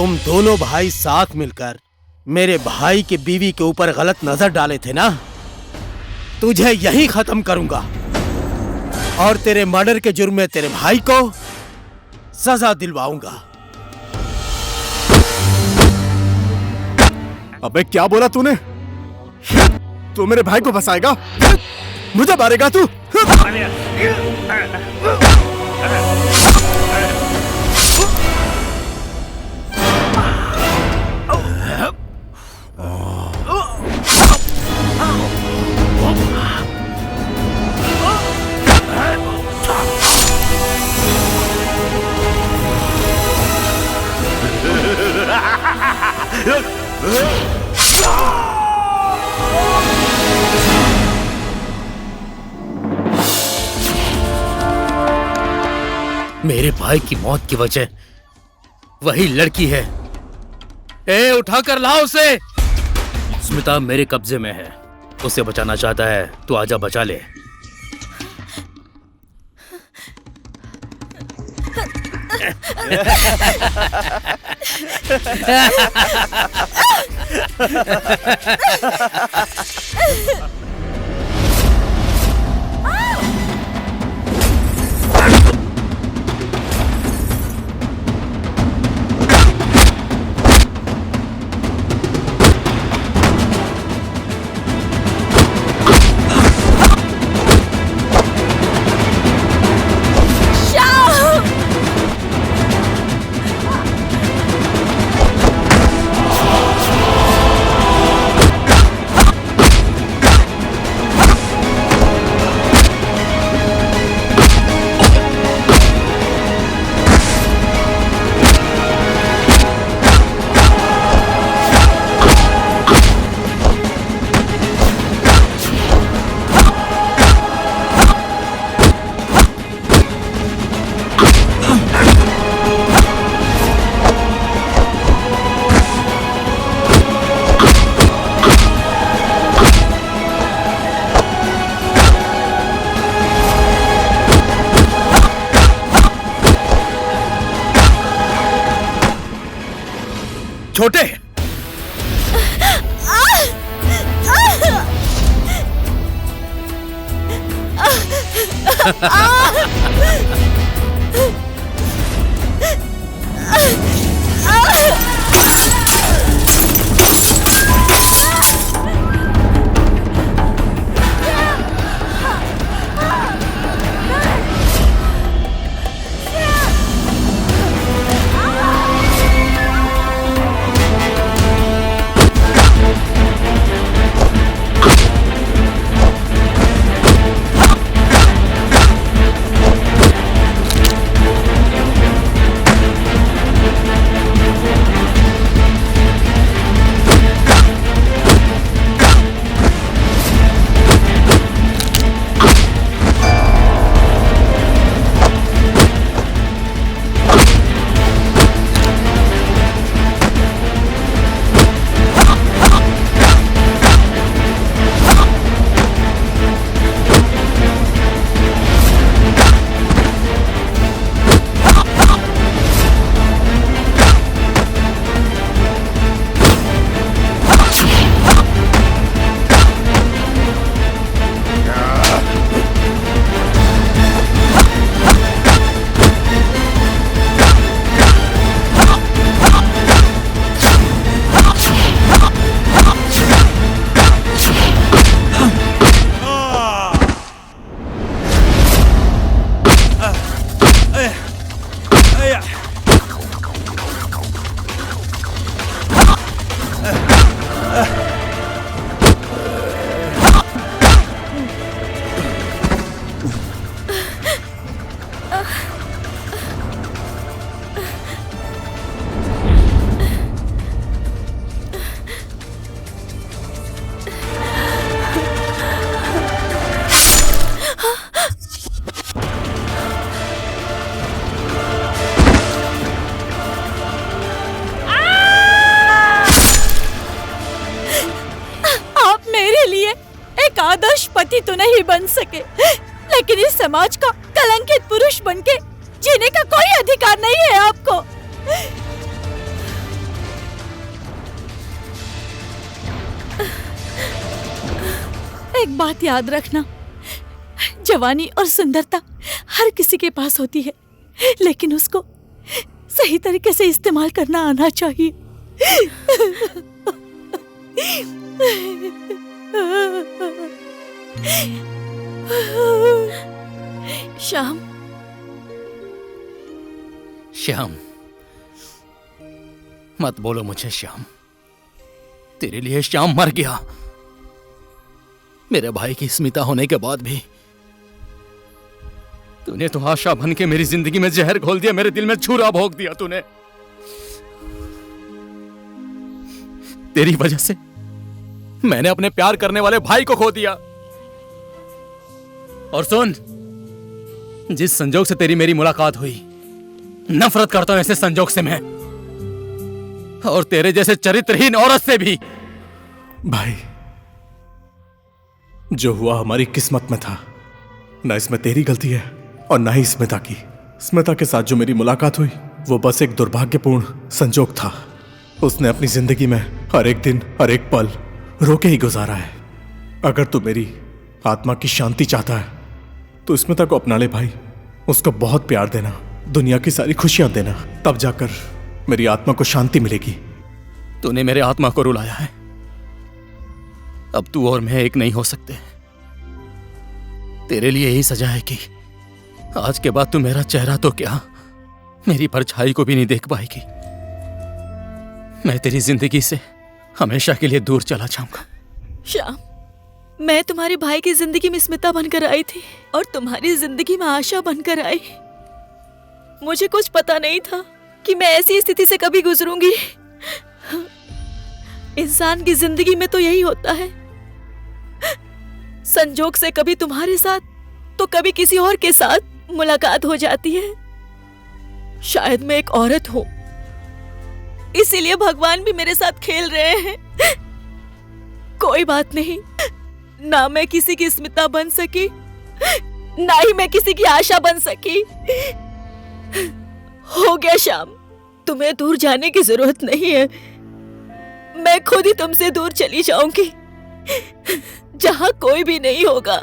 तुम दोनों भाई साथ मिलकर मेरे भाई की बीवी के ऊपर गलत नजर डाले थे ना, तुझे यहीं खत्म करूंगा और तेरे मर्डर के जुर्म में तेरे भाई को सजा दिलवाऊंगा। अबे क्या बोला तूने? तू मेरे भाई को फंसाएगा? मुझे मारेगा तू? मेरे भाई की मौत की वजह वही लड़की है। उठाकर लाओ उसे। स्मिता मेरे कब्जे में है, उसे बचाना चाहता है तो आजा बचा ले। छोटे आदर्श पति तो नहीं बन सके, लेकिन इस समाज का कलंकित पुरुष बनके जीने का कोई अधिकार नहीं है आपको। एक बात याद रखना, जवानी और सुंदरता हर किसी के पास होती है, लेकिन उसको सही तरीके से इस्तेमाल करना आना चाहिए। श्याम, श्याम, मत बोलो मुझे श्याम। तेरे लिए श्याम मर गया। मेरे भाई की स्मिता होने के बाद भी तूने तो आशा बन के मेरी जिंदगी में जहर घोल दिया, मेरे दिल में छुरा भोंक दिया तूने। तेरी वजह से मैंने अपने प्यार करने वाले भाई को खो दिया। और सुन, जिस संजोग से तेरी मेरी मुलाकात हुई, नफरत करता हूं ऐसे संजोग से मैं, और तेरे जैसे चरित्रहीन औरत से भी। भाई, जो हुआ हमारी किस्मत में था, ना इसमें तेरी गलती है और ना ही स्मिता की। स्मिता के साथ जो मेरी मुलाकात हुई वो बस एक दुर्भाग्यपूर्ण संजोग था। उसने अपनी जिंदगी में हर एक दिन, हर एक पल रो के ही गुजारा है। अगर तू मेरी आत्मा की शांति चाहता है तो स्मिता को अपना ले भाई। उसको बहुत प्यार देना, दुनिया की सारी खुशियां देना, तब जाकर मेरी आत्मा को शांति मिलेगी। तूने मेरे आत्मा को रुलाया है। अब तू और मैं एक नहीं हो सकते। तेरे लिए यही सजा है कि आज के बाद तू मेरा चेहरा तो क्या, मेरी परछाई को भी नहीं देख पाएगी। मैं तेरी जिंदगी से हमेशा के लिए दूर चला जाऊंगा। श्याम, मैं तुम्हारे भाई की जिंदगी में स्मिता बनकर आई थी और तुम्हारी जिंदगी में आशा बनकर आई। मुझे कुछ पता नहीं था कि मैं ऐसी स्थिति से कभी गुजरूंगी। इंसान की जिंदगी में तो यही होता है, संजोग से कभी तुम्हारे साथ तो कभी किसी और के साथ मुलाकात हो जाती है। शायद मैं एक औरत हूं, इसीलिए भगवान भी मेरे साथ खेल रहे हैं। कोई बात नहीं, ना मैं किसी की स्मिता बन सकी, ना ही मैं किसी की आशा बन सकी। हो गया श्याम, तुम्हें दूर जाने की जरूरत नहीं है। मैं खुद ही तुमसे दूर चली जाऊंगी, जहां कोई भी नहीं होगा।